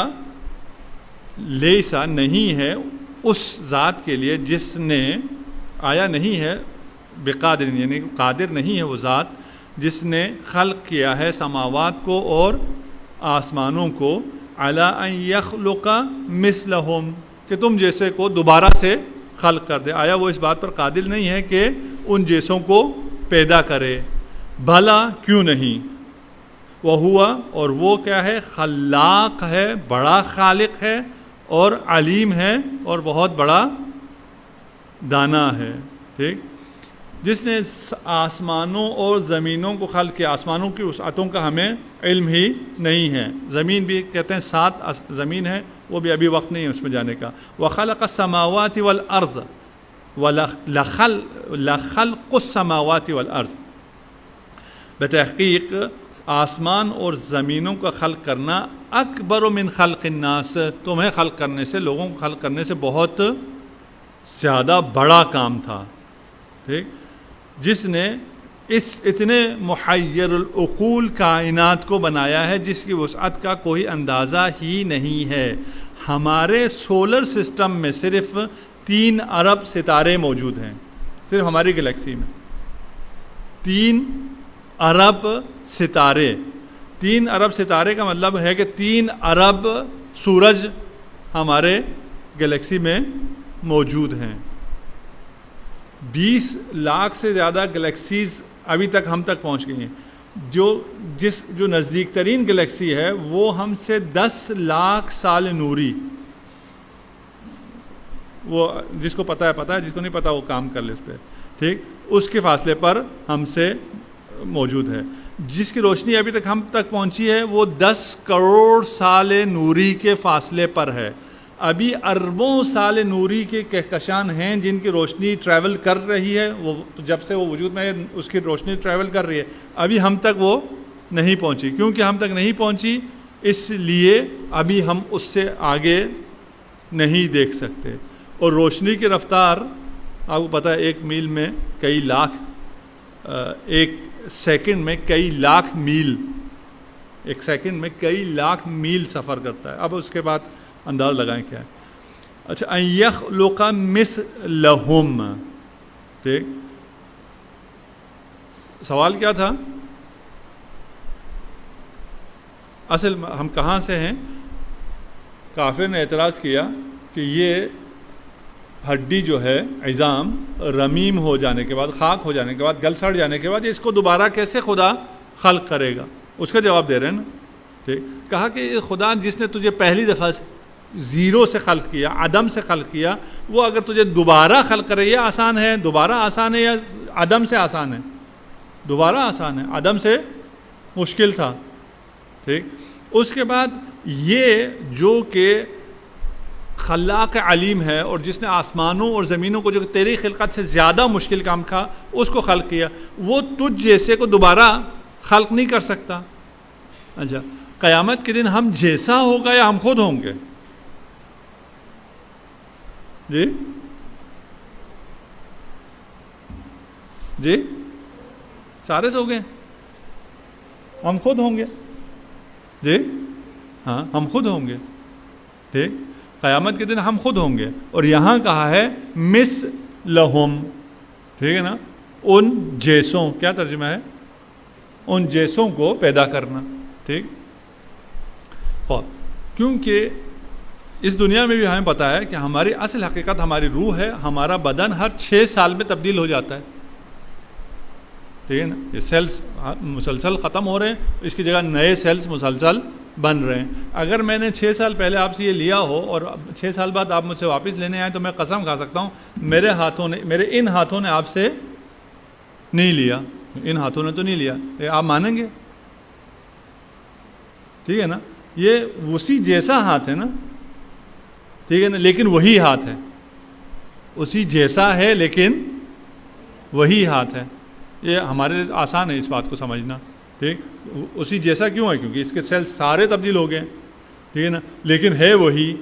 لیسا نہیں ہے اس ذات کے لیے جس نے، آیا نہیں ہے بقادر، یعنی قادر نہیں ہے وہ ذات جس نے خلق کیا ہے سماوات کو اور آسمانوں کو، علی ان یخلق مثلہم، کہ تم جیسے کو دوبارہ سے خلق کر دے. آیا وہ اس بات پر قادر نہیں ہے کہ ان جیسوں کو پیدا کرے؟ بھلا کیوں نہیں. وہ ہوا، اور وہ کیا ہے؟ خلاق ہے، بڑا خالق ہے، اور علیم ہے، اور بہت بڑا دانا ہے. ٹھیک. جس نے آسمانوں اور زمینوں کو خلق کیا. آسمانوں کی وسعتوں کا ہمیں علم ہی نہیں ہے. زمین بھی کہتے ہیں 7 زمین ہے، وہ بھی ابھی وقت نہیں ہے اس میں جانے کا. وَخَلَقَ السَّمَاوَاتِ وَالْأَرْضَ لَخَلْقُ السَّمَاوَاتِ وَالْأَرْض، بتحقیق آسمان اور زمینوں کا خلق کرنا اکبر من خلق الناس، تمہیں خلق کرنے سے، لوگوں کو خلق کرنے سے بہت زیادہ بڑا کام تھا. ٹھیک. جس نے اس اتنے محیر العقول کائنات کو بنایا ہے جس کی وسعت کا کوئی اندازہ ہی نہیں ہے. ہمارے سولر سسٹم میں صرف 3 ارب ستارے موجود ہیں، صرف ہماری گلیکسی میں 3 ارب ستارے. 3 ارب ستارے کا مطلب ہے کہ 3 ارب سورج ہمارے گلیکسی میں موجود ہیں. 20 لاکھ سے زیادہ گلیکسیز ابھی تک ہم تک پہنچ گئی ہیں. جو نزدیک ترین گلیکسی ہے وہ ہم سے 10 لاکھ سال نوری، وہ جس کو پتہ ہے، جس کو نہیں پتہ وہ کام کر لے اس پہ. ٹھیک. اس کے فاصلے پر ہم سے موجود ہے. جس کی روشنی ابھی تک ہم تک پہنچی ہے وہ 10 کروڑ سال نوری کے فاصلے پر ہے. ابھی اربوں سال نوری کے کہکشان ہیں جن کی روشنی ٹریول کر رہی ہے، وہ جب سے وہ وجود میں اس کی روشنی ٹریول کر رہی ہے، ابھی ہم تک وہ نہیں پہنچی. کیونکہ ہم تک نہیں پہنچی اس لیے ابھی ہم اس سے آگے نہیں دیکھ سکتے. اور روشنی کی رفتار آپ کو پتہ ہے 1 میل میں کئی لاکھ، 1 سیکنڈ میں کئی لاکھ میل، 1 سیکنڈ میں کئی لاکھ میل سفر کرتا ہے. اب اس کے بعد انداز لگائیں کیا ہے. اچھا، ان یخلق مثلہم، ٹھیک، سوال کیا تھا؟ اصل ہم کہاں سے ہیں؟ کافر نے اعتراض کیا کہ یہ ہڈی جو ہے عظام رمیم ہو جانے کے بعد، خاک ہو جانے کے بعد، گل سڑ جانے کے بعد اس کو دوبارہ کیسے خدا خلق کرے گا؟ اس کا جواب دے رہے ہیں نا. ٹھیک، کہا کہ خدا جس نے تجھے پہلی دفعہ زیرو سے خلق کیا، عدم سے خلق کیا، وہ اگر تجھے دوبارہ خلق کرے، یہ آسان ہے؟ دوبارہ آسان ہے یا عدم سے آسان ہے؟ دوبارہ آسان ہے، عدم سے مشکل تھا. ٹھیک، اس کے بعد یہ جو کہ خلاق علیم ہے اور جس نے آسمانوں اور زمینوں کو جو تیری خلقت سے زیادہ مشکل کام تھا اس کو خلق کیا، وہ تجھ جیسے کو دوبارہ خلق نہیں کر سکتا. اچھا، قیامت کے دن ہم جیسا ہوگا یا ہم خود ہوں گے؟ جی جی سارے سو گئے، ہم خود ہوں گے. جی ہاں، ہم خود ہوں گے. ٹھیک، قیامت کے دن ہم خود ہوں گے. اور یہاں کہا ہے مثلہم، ٹھیک ہے نا، ان جیسوں، کیا ترجمہ ہے؟ ان جیسوں کو پیدا کرنا. ٹھیک، اور کیونکہ اس دنیا میں بھی ہمیں پتہ ہے کہ ہماری اصل حقیقت ہماری روح ہے. ہمارا بدن ہر 6 سال میں تبدیل ہو جاتا ہے. ٹھیک ہے نا، یہ سیلز مسلسل ختم ہو رہے ہیں، اس کی جگہ نئے سیلز مسلسل بن رہے ہیں. اگر میں نے 6 سال پہلے آپ سے یہ لیا ہو اور 6 سال بعد آپ مجھ سے واپس لینے آئیں تو میں قسم کھا سکتا ہوں میرے ان ہاتھوں نے آپ سے نہیں لیا، ان ہاتھوں نے تو نہیں لیا. آپ مانیں گے؟ ٹھیک ہے نا، یہ اسی جیسا ہاتھ ہے نا. ٹھیک ہے نا، لیکن وہی ہاتھ ہے، اسی جیسا ہے لیکن وہی ہاتھ ہے. یہ ہمارے لیے آسان ہے اس بات کو سمجھنا. ٹھیک، اسی جیسا کیوں ہے؟ کیونکہ اس کے سیل سارے تبدیل ہو گئے. ٹھیک ہے نا، لیکن ہے وہی.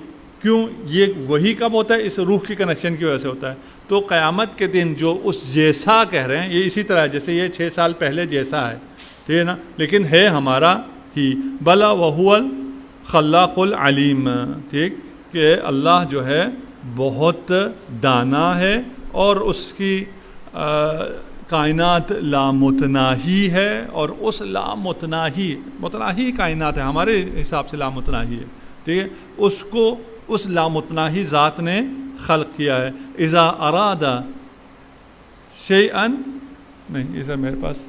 کیوں؟ یہ وہی کب ہوتا ہے؟ اس روح کی کنیکشن کی وجہ سے ہوتا ہے. تو قیامت کے دن جو اس جیسا کہہ رہے ہیں، یہ اسی طرح ہے جیسے یہ 6 سال پہلے جیسا ہے. ٹھیک ہے نا، لیکن ہے ہمارا ہی. بلا وہو الخلاق العلیم. ٹھیک، کہ اللہ جو ہے بہت دانا ہے اور اس کی کائنات لامتناہی ہے. اور اس متناہی کائنات ہے، ہمارے حساب سے لامتناہی ہے. ٹھیک ہے، اس کو اس لامتناہی ذات نے خلق کیا ہے. اذا اراد شیئا، نہیں ادھر میرے پاس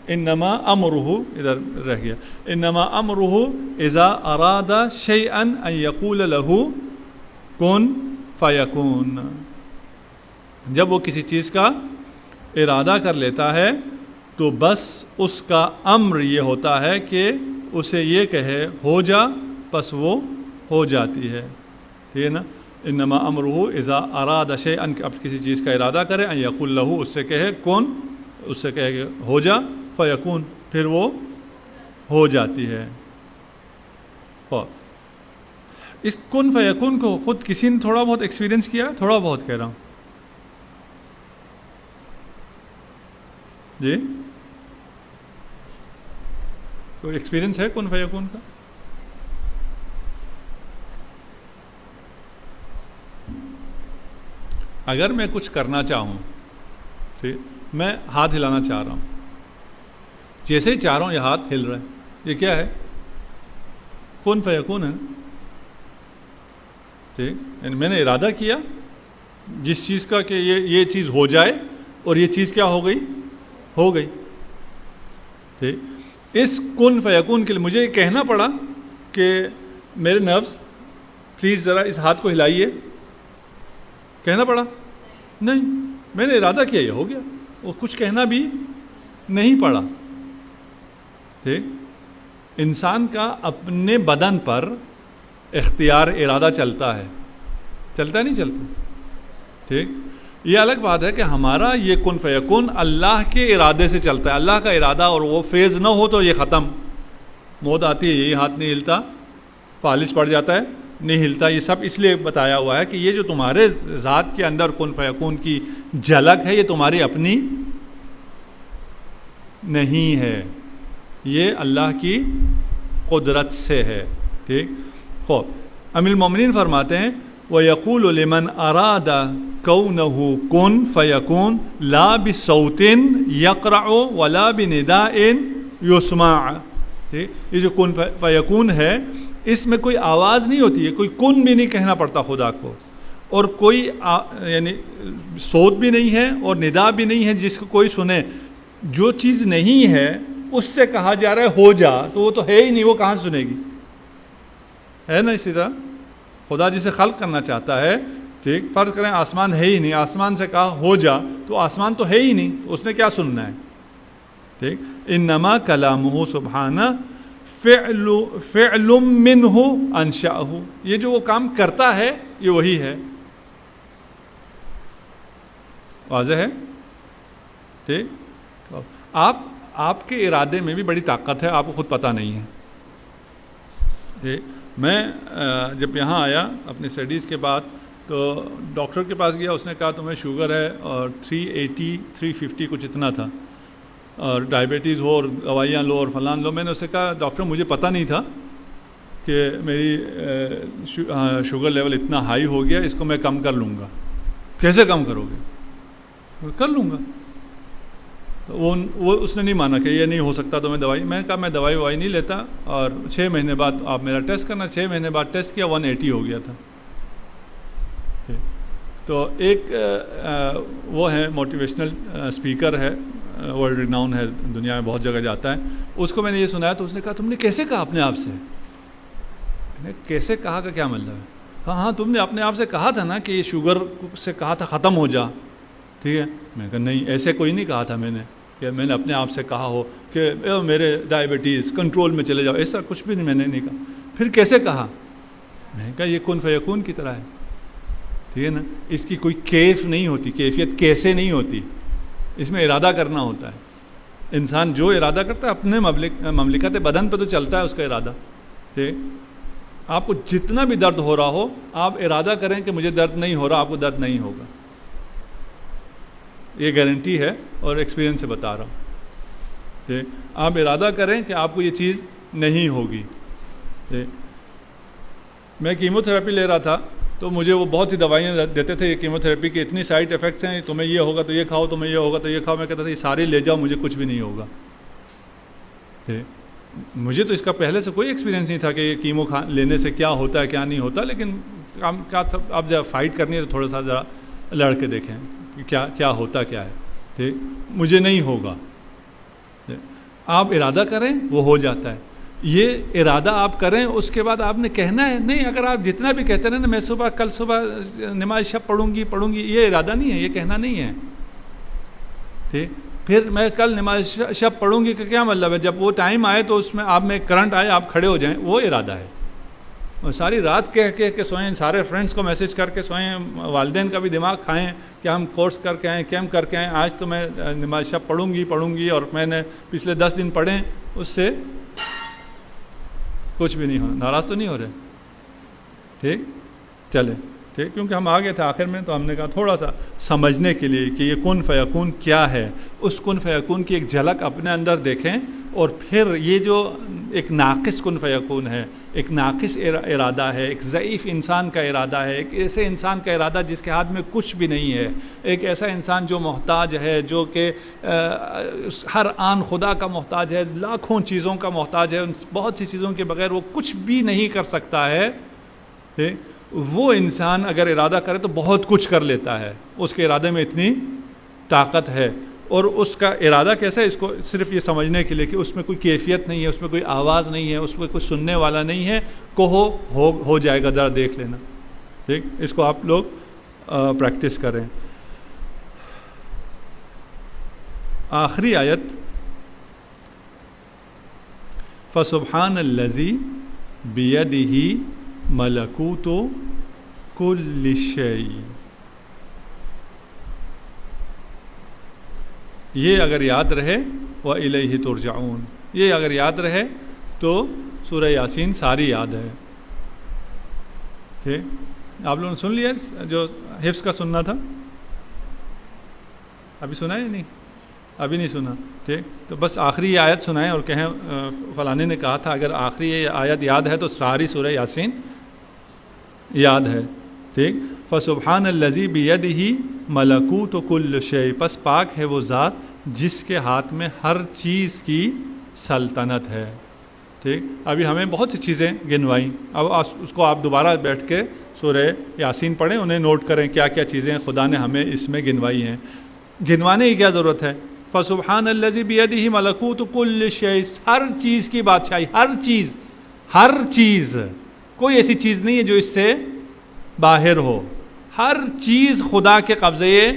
انما امرہ ادھر رہ گیا، انما امرہ اذا اراد شیئا ان یقول له کن فیکون. جب وہ کسی چیز کا ارادہ کر لیتا ہے تو بس اس کا امر یہ ہوتا ہے کہ اسے یہ کہے ہو جا، بس وہ ہو جاتی ہے. ٹھیک ہے نا، انما امرہ اذا اراد شیئا، اب کسی چیز کا ارادہ کرے، ان یقول له، اس سے کہے کن، اس سے کہے کہ ہو جا، فیکون، پھر وہ ہو جاتی ہے. اور اس کن فیکون کو خود کسی نے تھوڑا بہت ایکسپیرینس کیا ہے؟ تھوڑا بہت کہہ رہا ہوں. جی کوئی ایکسپیرینس ہے کن فیکون کا؟ اگر میں کچھ کرنا چاہوں، ٹھیک، میں ہاتھ ہلانا چاہ رہا ہوں، جیسے ہی چاہ رہا ہوں یہ ہاتھ ہل رہا ہے، یہ کیا ہے؟ کن فیکون ہے. ٹھیک، یعنی میں نے ارادہ کیا جس چیز کا کہ یہ چیز ہو جائے، اور یہ چیز کیا ہو گئی؟ ہو گئی. ٹھیک، اس کن فیکون کے لیے مجھے یہ کہنا پڑا کہ میرے نفس پلیز ذرا اس ہاتھ کو ہلائیے، کہنا پڑا؟ نہیں، میں نے ارادہ کیا، یہ ہو گیا. وہ کچھ کہنا بھی نہیں پڑا. ٹھیک، انسان کا اپنے بدن پر اختیار ارادہ چلتا ہے. چلتا نہیں چلتا. ٹھیک, یہ الگ بات ہے کہ ہمارا یہ کن فیکون اللہ کے ارادے سے چلتا ہے, اللہ کا ارادہ اور وہ فیض نہ ہو تو یہ ختم. موت آتی ہے, یہی ہاتھ نہیں ہلتا, فالج پڑ جاتا ہے, نہیں ہلتا. یہ سب اس لیے بتایا ہوا ہے کہ یہ جو تمہارے ذات کے اندر کن فیکون کی جھلک ہے, یہ تمہاری اپنی نہیں ہے, یہ اللہ کی قدرت سے ہے. ٹھیک, خوب امیر المومنین فرماتے ہیں وَيَقُولُ لِمَنْ أَرَادَ كَوْنَهُ كُن فَيَكُونُ لَا بِصَوْتٍ يَقْرَعُ وَلَا بِنِدَاءٍ يُسْمَعُ. یہ جو کن فیکون ہے اس میں کوئی آواز نہیں ہوتی ہے, کوئی کن بھی نہیں کہنا پڑتا خدا کو, اور کوئی یعنی صوت بھی نہیں ہے اور ندا بھی نہیں ہے جس کو کوئی سنے. جو چیز نہیں ہے اس سے کہا جا رہا ہے ہو جا, تو وہ تو ہے ہی نہیں, وہ کہاں سنے گی, ہے نا. اسی طرح خدا جسے خلق کرنا چاہتا ہے, ٹھیک, فرض کریں آسمان ہے ہی نہیں, آسمان سے کہا ہو جا تو آسمان تو ہے ہی نہیں, اس نے کیا سننا ہے. ٹھیک, انما کلامہ سبحانہ فعل منہ انشأہ, یہ جو وہ کام کرتا ہے یہ وہی ہے. واضح ہے. ٹھیک, آپ کے ارادے میں بھی بڑی طاقت ہے, آپ کو خود پتہ نہیں ہے. ٹھیک, میں جب یہاں آیا اپنی اسٹڈیز کے بعد تو ڈاکٹر کے پاس گیا, اس نے کہا تمہیں شوگر ہے اور 380 350 کچھ اتنا تھا, اور ڈائبٹیز ہو اور دوائیاں لو اور فلان لو. میں نے اسے کہا ڈاکٹر مجھے پتہ نہیں تھا کہ میری شوگر لیول اتنا ہائی ہو گیا, اس کو میں کم کر لوں گا. کیسے کم کرو گے؟ کر لوں گا. وہ اس نے نہیں مانا کہ یہ نہیں ہو سکتا تو میں دوائی, میں نے کہا میں دوائی نہیں لیتا, اور 6 مہینے بعد آپ میرا ٹیسٹ کرنا. 6 مہینے بعد ٹیسٹ کیا 180 ہو گیا تھا. تو ایک وہ ہے موٹیویشنل اسپیکر ہے, ورلڈ ریناؤن ہے, دنیا میں بہت جگہ جاتا ہے, اس کو میں نے یہ سنایا تو اس نے کہا تم نے کیسے کہا اپنے آپ سے؟ میں نے کیسے کہا کا کیا مطلب ہے؟ ہاں تم نے اپنے آپ سے کہا تھا نا کہ یہ شوگر سے کہا تھا ختم ہو جا. ٹھیک ہے, میں نے کہا نہیں ایسے کوئی نہیں کہا تھا میں نے, کہ میں نے اپنے آپ سے کہا ہو کہ میرے ڈائبٹیز کنٹرول میں چلے جاؤ, ایسا کچھ بھی میں نے نہیں کہا. پھر کیسے کہا؟ میں نے کہا یہ کن فیکون کی طرح ہے. ٹھیک ہے نا, اس کی کوئی کیف نہیں ہوتی, کیفیت کیسے نہیں ہوتی, اس میں ارادہ کرنا ہوتا ہے. انسان جو ارادہ کرتا ہے اپنے مملکت بدن پہ تو چلتا ہے اس کا ارادہ. ٹھیک, آپ کو جتنا بھی درد ہو رہا ہو آپ ارادہ کریں کہ مجھے درد نہیں ہو رہا, آپ کو درد نہیں ہوگا. یہ گارنٹی ہے اور ایکسپیرینس سے بتا رہا ہوں. ٹھیک, آپ ارادہ کریں کہ آپ کو یہ چیز نہیں ہوگی. ٹھیک, میں کیمو تھراپی لے رہا تھا تو مجھے وہ بہت سی دوائیاں دیتے تھے, یہ کیمو تھراپی کے اتنی سائڈ افیکٹس ہیں, تمہیں یہ ہوگا تو یہ کھاؤ, تمہیں یہ ہوگا تو یہ کھاؤ. میں کہتا تھا یہ سارے لے جاؤ, مجھے کچھ بھی نہیں ہوگا. ٹھیک, مجھے تو اس کا پہلے سے کوئی ایکسپیرینس نہیں تھا کہ یہ کیمو لینے سے کیا ہوتا ہے کیا نہیں ہوتا, لیکن اب جب فائٹ کرنی ہے تو تھوڑا سا ذرا لڑ کے دیکھیں کہ کیا ہوتا کیا ہے. ٹھیک, مجھے نہیں ہوگا. آپ ارادہ کریں وہ ہو جاتا ہے. یہ ارادہ آپ کریں, اس کے بعد آپ نے کہنا ہے. نہیں, اگر آپ جتنا بھی کہتے رہے نا میں کل صبح نماز شب پڑھوں گی, یہ ارادہ نہیں ہے, یہ کہنا نہیں ہے. ٹھیک, پھر میں کل نماز شب پڑھوں گی کہ کیا مطلب ہے؟ جب وہ ٹائم آئے تو اس میں آپ میں کرنٹ آئے, آپ کھڑے ہو جائیں, وہ ارادہ ہے. اور ساری رات کہہ کے سوئیں, سارے فرینڈس کو میسج کر کے سوئیں, والدین کا بھی دماغ کھائیں کہ ہم کورس کر کے آئیں, کیمپ کر کے آئیں, آج تو میں نماز شب پڑھوں گی, اور میں نے پچھلے 10 دن پڑھیں, اس سے کچھ بھی نہیں ہونا. ناراض تو نہیں ہو رہے؟ ٹھیک, چلے. ٹھیک, کیونکہ ہم آ گئے تھے آخر میں, تو ہم نے کہا تھوڑا سا سمجھنے کے لیے کہ یہ کن فیکون کیا ہے, اس کن فیکون کی ایک جھلک اپنے اندر دیکھیں, اور پھر یہ جو ایک ناقص کن فیکون ہے, ایک ناقص ارادہ ہے, ایک ضعیف انسان کا ارادہ ہے, ایک ایسے انسان کا ارادہ جس کے ہاتھ میں کچھ بھی نہیں ہے, ایک ایسا انسان جو محتاج ہے, جو کہ ہر آن خدا کا محتاج ہے, لاکھوں چیزوں کا محتاج ہے, بہت سی چیزوں کے بغیر وہ کچھ بھی نہیں کر سکتا ہے. وہ انسان اگر ارادہ کرے تو بہت کچھ کر لیتا ہے, اس کے ارادے میں اتنی طاقت ہے. اور اس کا ارادہ کیسا ہے, اس کو صرف یہ سمجھنے کے لیے کہ اس میں کوئی کیفیت نہیں ہے, اس میں کوئی آواز نہیں ہے, اس میں کوئی سننے والا نہیں ہے, ہو جائے گا, ذرا دیکھ لینا. ٹھیک, اس کو آپ لوگ پریکٹس کریں. آخری آیت, فَسُبْحَانَ الَّذِي بِيَدِهِ مَلَكُوتُ کل شیء. یہ اگر یاد رہے وَإِلَيْهِ تُرْجَعُونَ، یہ اگر یاد رہے تو سورہ یاسین ساری یاد ہے. ٹھیک، آپ لوگوں نے سن لیا جو حفظ کا سننا تھا؟ ابھی سنا ہے نہیں؟ ابھی نہیں سنا. ٹھیک، تو بس آخری یہ آیت سنائیں اور کہیں فلانے نے کہا تھا، اگر آخری یہ آیت یاد ہے تو ساری سورہ یاسین یاد ہے. ٹھیک، فسبحان الذی بیدہ ملکوت کل شیء، پس پاک ہے وہ ذات جس کے ہاتھ میں ہر چیز کی سلطنت ہے. ٹھیک، ابھی ہمیں بہت سی چیزیں گنوائیں، اب اس کو آپ دوبارہ بیٹھ کے سورہ یاسین پڑھیں، انہیں نوٹ کریں کیا کیا چیزیں خدا نے ہمیں اس میں گنوائی ہیں. گنوانے کی کیا ضرورت ہے؟ فسبحان الذی بیدہ ملکوت کل شیء، ہر چیز کی بادشاہی، ہر چیز، کوئی ایسی چیز نہیں ہے جو اس سے باہر ہو. ہر چیز خدا کے قبضے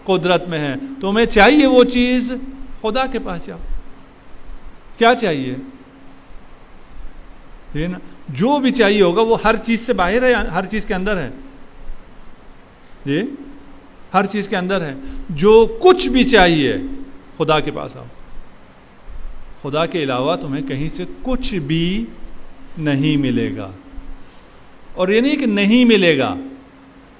قدرت میں ہے. تمہیں چاہیے وہ چیز، خدا کے پاس جاؤ. کیا چاہیے؟ یہ نا، جو بھی چاہیے ہوگا وہ ہر چیز سے باہر ہے، ہر چیز کے اندر ہے. جی، ہر چیز کے اندر ہے. جو کچھ بھی چاہیے خدا کے پاس آؤ. خدا کے علاوہ تمہیں کہیں سے کچھ بھی نہیں ملے گا. اور یہ نہیں کہ نہیں ملے گا،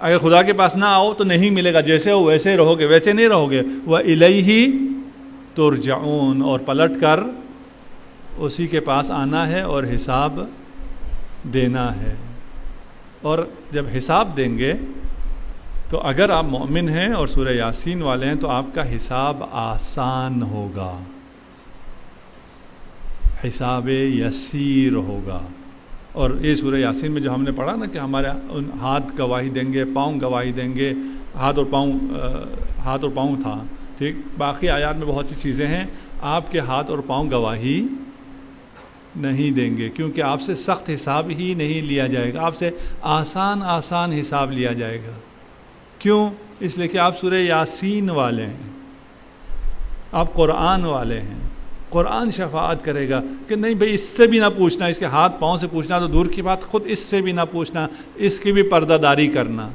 اگر خدا کے پاس نہ آؤ تو نہیں ملے گا، جیسے ہو ویسے رہو گے، ویسے نہیں رہو گے. وَإِلَيْهِ تُرْجَعُونَ، اور پلٹ کر اسی کے پاس آنا ہے اور حساب دینا ہے. اور جب حساب دیں گے تو اگر آپ مومن ہیں اور سورہ یاسین والے ہیں تو آپ کا حساب آسان ہوگا، حساب یسیر ہوگا. اور یہ سورہ یاسین میں جو ہم نے پڑھا نا کہ ہمارے ہاتھ گواہی دیں گے، پاؤں گواہی دیں گے، ہاتھ اور پاؤں تھا. ٹھیک، باقی آیات میں بہت سی چیزیں ہیں. آپ کے ہاتھ اور پاؤں گواہی نہیں دیں گے، کیونکہ آپ سے سخت حساب ہی نہیں لیا جائے گا، آپ سے آسان حساب لیا جائے گا. کیوں؟ اس لیے کہ آپ سورہ یاسین والے ہیں، آپ قرآن والے ہیں. قرآن شفاعت کرے گا کہ نہیں بھئی اس سے بھی نہ پوچھنا، اس کے ہاتھ پاؤں سے پوچھنا تو دور کی بات، خود اس سے بھی نہ پوچھنا، اس کی بھی پردہ داری کرنا.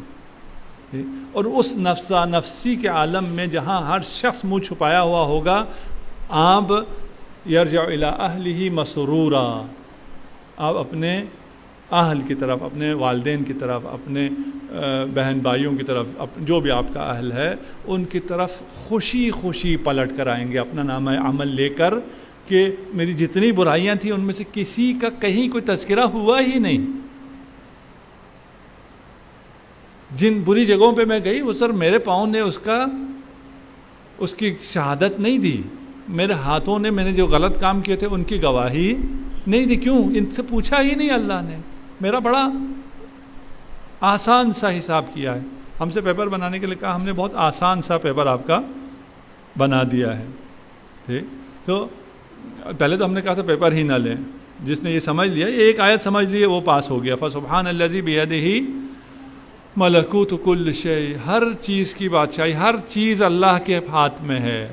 اور اس نفسا نفسی کے عالم میں جہاں ہر شخص منہ چھپایا ہوا ہوگا، آپ یرجع الی اہلہ مسرورا، آپ اپنے اہل کی طرف، اپنے والدین کی طرف، اپنے بہن بھائیوں کی طرف، جو بھی آپ کا اہل ہے ان کی طرف خوشی خوشی پلٹ کر آئیں گے اپنا نامہ عمل لے کر کہ میری جتنی برائیاں تھیں ان میں سے کسی کا کہیں کوئی تذکرہ ہوا ہی نہیں. جن بری جگہوں پہ میں گئی وہ سر میرے پاؤں نے اس کی شہادت نہیں دی، میرے ہاتھوں نے میں نے جو غلط کام کیے تھے ان کی گواہی نہیں دی. کیوں؟ ان سے پوچھا ہی نہیں اللہ نے. میرا بڑا آسان سا حساب کیا ہے. ہم سے پیپر بنانے کے لیے کہا، ہم نے بہت آسان سا پیپر آپ کا بنا دیا ہے. ٹھیک، تو پہلے تو ہم نے کہا تھا پیپر ہی نہ لیں. جس نے یہ سمجھ لیا، یہ ایک آیت سمجھ لی وہ پاس ہو گیا. فسبحان الذی بیدہ ملکوت کل شیء، ہر چیز کی بادشاہی، ہر چیز اللہ کے ہاتھ میں ہے.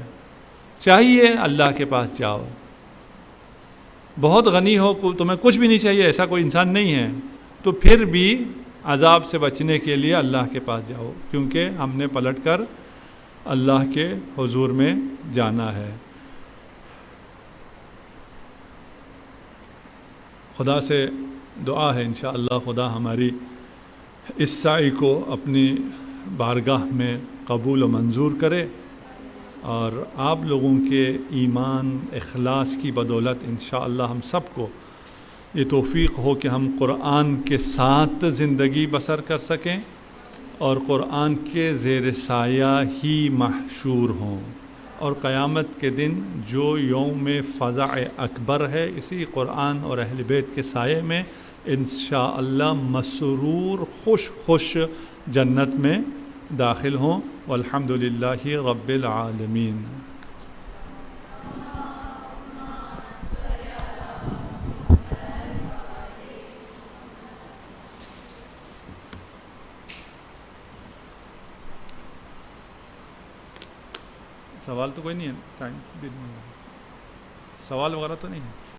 چاہیے اللہ کے پاس جاؤ. بہت غنی ہو، تمہیں کچھ بھی نہیں چاہیے، ایسا کوئی انسان نہیں ہے، تو پھر بھی عذاب سے بچنے کے لیے اللہ کے پاس جاؤ، کیونکہ ہم نے پلٹ کر اللہ کے حضور میں جانا ہے. خدا سے دعا ہے انشاءاللہ خدا ہماری اس سعی کو اپنی بارگاہ میں قبول و منظور کرے، اور آپ لوگوں کے ایمان اخلاص کی بدولت انشاءاللہ ہم سب کو یہ توفیق ہو کہ ہم قرآن کے ساتھ زندگی بسر کر سکیں اور قرآن کے زیر سایہ ہی محشور ہوں. اور قیامت کے دن جو یوم فزع اکبر ہے، اسی قرآن اور اہل بیت کے سائے میں انشاءاللہ مسرور خوش جنت میں داخل ہوں. والحمدللہ رب العالمین. سوال تو کوئی نہیں ہے، ٹائم بھی نہیں ہے، سوال وغیرہ تو نہیں ہے.